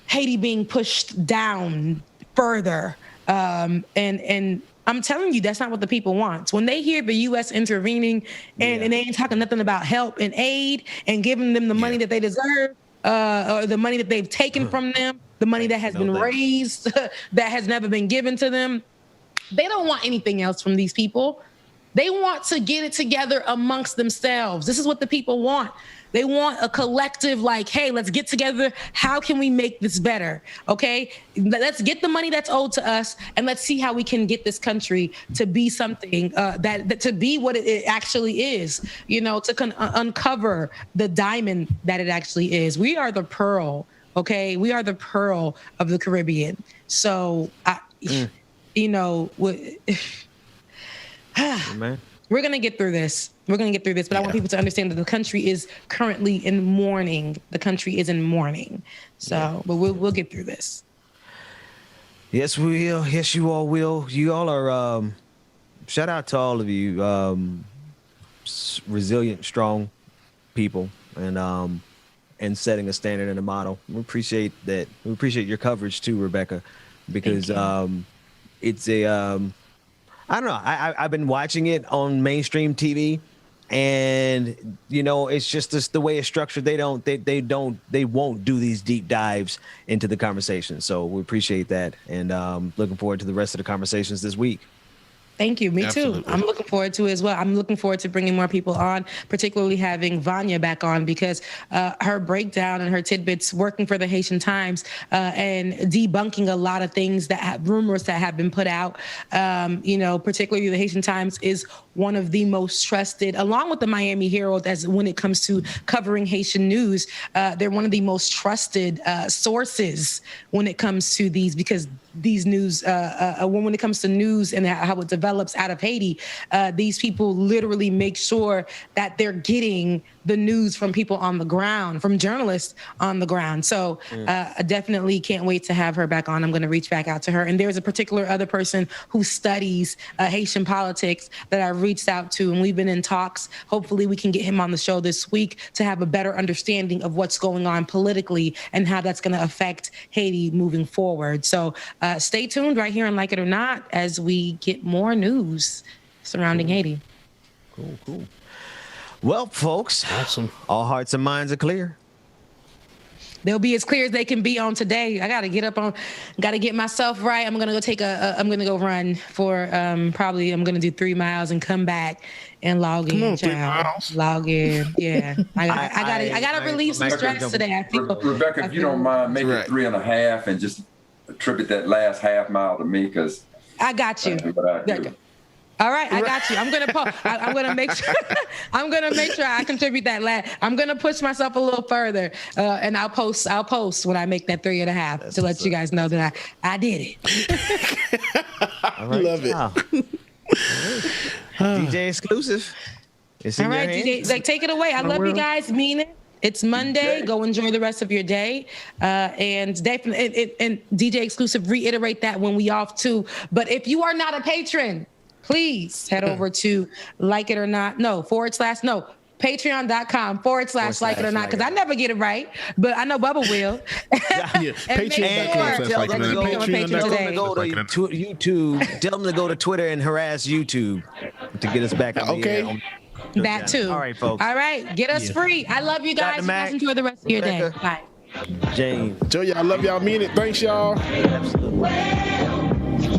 Haiti being pushed down further, and I'm telling you, that's not what the people want. When they hear the U.S. intervening and they ain't talking nothing about help and aid and giving them the money that they deserve, or the money that they've taken from them, the money that has been raised, that has never been given to them, they don't want anything else from these people. They want to get it together amongst themselves. This is what the people want. They want a collective, like, hey, let's get together. How can we make this better? Okay, let's get the money that's owed to us, and let's see how we can get this country to be something that to be what it actually is. You know, to uncover the diamond that it actually is. We are the pearl. Okay, we are the pearl of the Caribbean. So, you know, we're going to get through this. We're going to get through this. But I want people to understand that the country is currently in mourning. The country is in mourning. So, but we'll get through this. Yes, we will. Yes, you all will. You all are, shout out to all of you, resilient, strong people, and setting a standard and a model. We appreciate that. We appreciate your coverage too, Rebecca, because it's a, I don't know. I've been watching it on mainstream TV, and you know, it's just the way it's structured. They won't do these deep dives into the conversation. So we appreciate that, and looking forward to the rest of the conversations this week. Thank you. Me too. I'm looking forward to it as well. I'm looking forward to bringing more people on, particularly having Vanya back on, because her breakdown and her tidbits working for the Haitian Times and debunking a lot of things that have rumors that have been put out. You know, particularly the Haitian Times is one of the most trusted, along with the Miami Herald, as when it comes to covering Haitian news. They're one of the most trusted sources when it comes to these, because these news, when it comes to news and how it develops out of Haiti, these people literally make sure that they're getting the news from people on the ground, from journalists on the ground. So I definitely can't wait to have her back on. I'm going to reach back out to her. And there's a particular other person who studies Haitian politics that I've reached out to, and we've been in talks. Hopefully we can get him on the show this week to have a better understanding of what's going on politically and how that's going to affect Haiti moving forward. So stay tuned right here on Like It or Not as we get more news surrounding Haiti. Cool. Well, folks, awesome. All hearts and minds are clear. They'll be as clear as they can be on today. I got to get myself right. I'm going to go I'm going to go run for probably I'm going to do 3 miles and come back and log in. 3 miles. Log in. Yeah. I got to relieve some stress today. I feel, Rebecca, if you don't mind, make it 3.5 and just attribute that last half mile to me, because I got you. All right, I got you. I'm gonna make sure. I'm gonna make sure I contribute that. I'm gonna push myself a little further, and I'll post when I make that 3.5 to let you guys know that I did it. All right, love it. DJ exclusive. All right, DJ, like take it away. I love you guys. Mean it. It's Monday. Go enjoy the rest of your day. And definitely, and DJ exclusive, reiterate that when we off too. But if you are not a patron, please head over to patreon.com/like it or not, because I never get it right, but I know Bubba will. YouTube. Tell them to go to Twitter and harass YouTube to get us back on the air. That too. All right, folks. All right, get us free. I love you guys. You guys enjoy the rest of your day. Bye. James. Joe, I love y'all. Mean it. Thanks, y'all. Absolutely.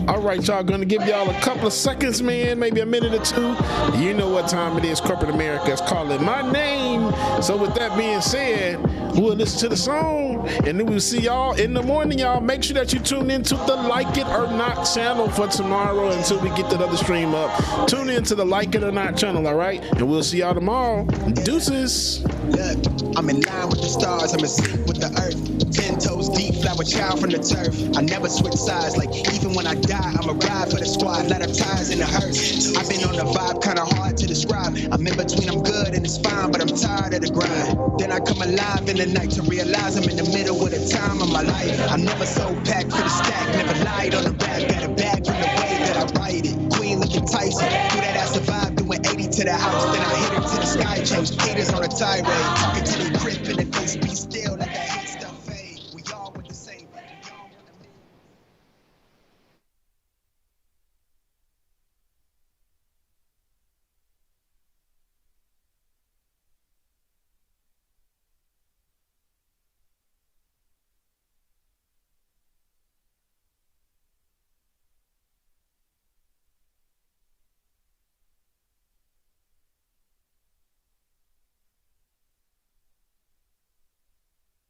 All right, y'all, gonna give y'all a couple of seconds, man, maybe a minute or two. You know what time it is. Corporate America is calling my name. So with that being said, we'll listen to the song, and then we'll see y'all in the morning, y'all. Make sure that you tune into the Like It or Not channel for tomorrow until we get that other stream up. Tune into the Like It or Not channel, all right? And we'll see y'all tomorrow. Deuces. Look, I'm in line with the stars, I'm in sync with the earth. 10 toes deep, flower child from the turf. I never switch sides, like even when I die, I'm a ride for the squad. Lot of ties in the hearse. I've been on the vibe, kinda hard to describe. I'm in between, I'm good and it's fine, but I'm tired of the grind. Then I come alive in the night to realize I'm in the middle of the time of my life. I never so packed for the stack, never lied on the rap. Got a bag from the way that I write it. Queen looking Tyson, do that ass survive, doing 80 to the house. Then I hit her to the sky, change haters on a tirade. Talking to the grip and the face be still like that.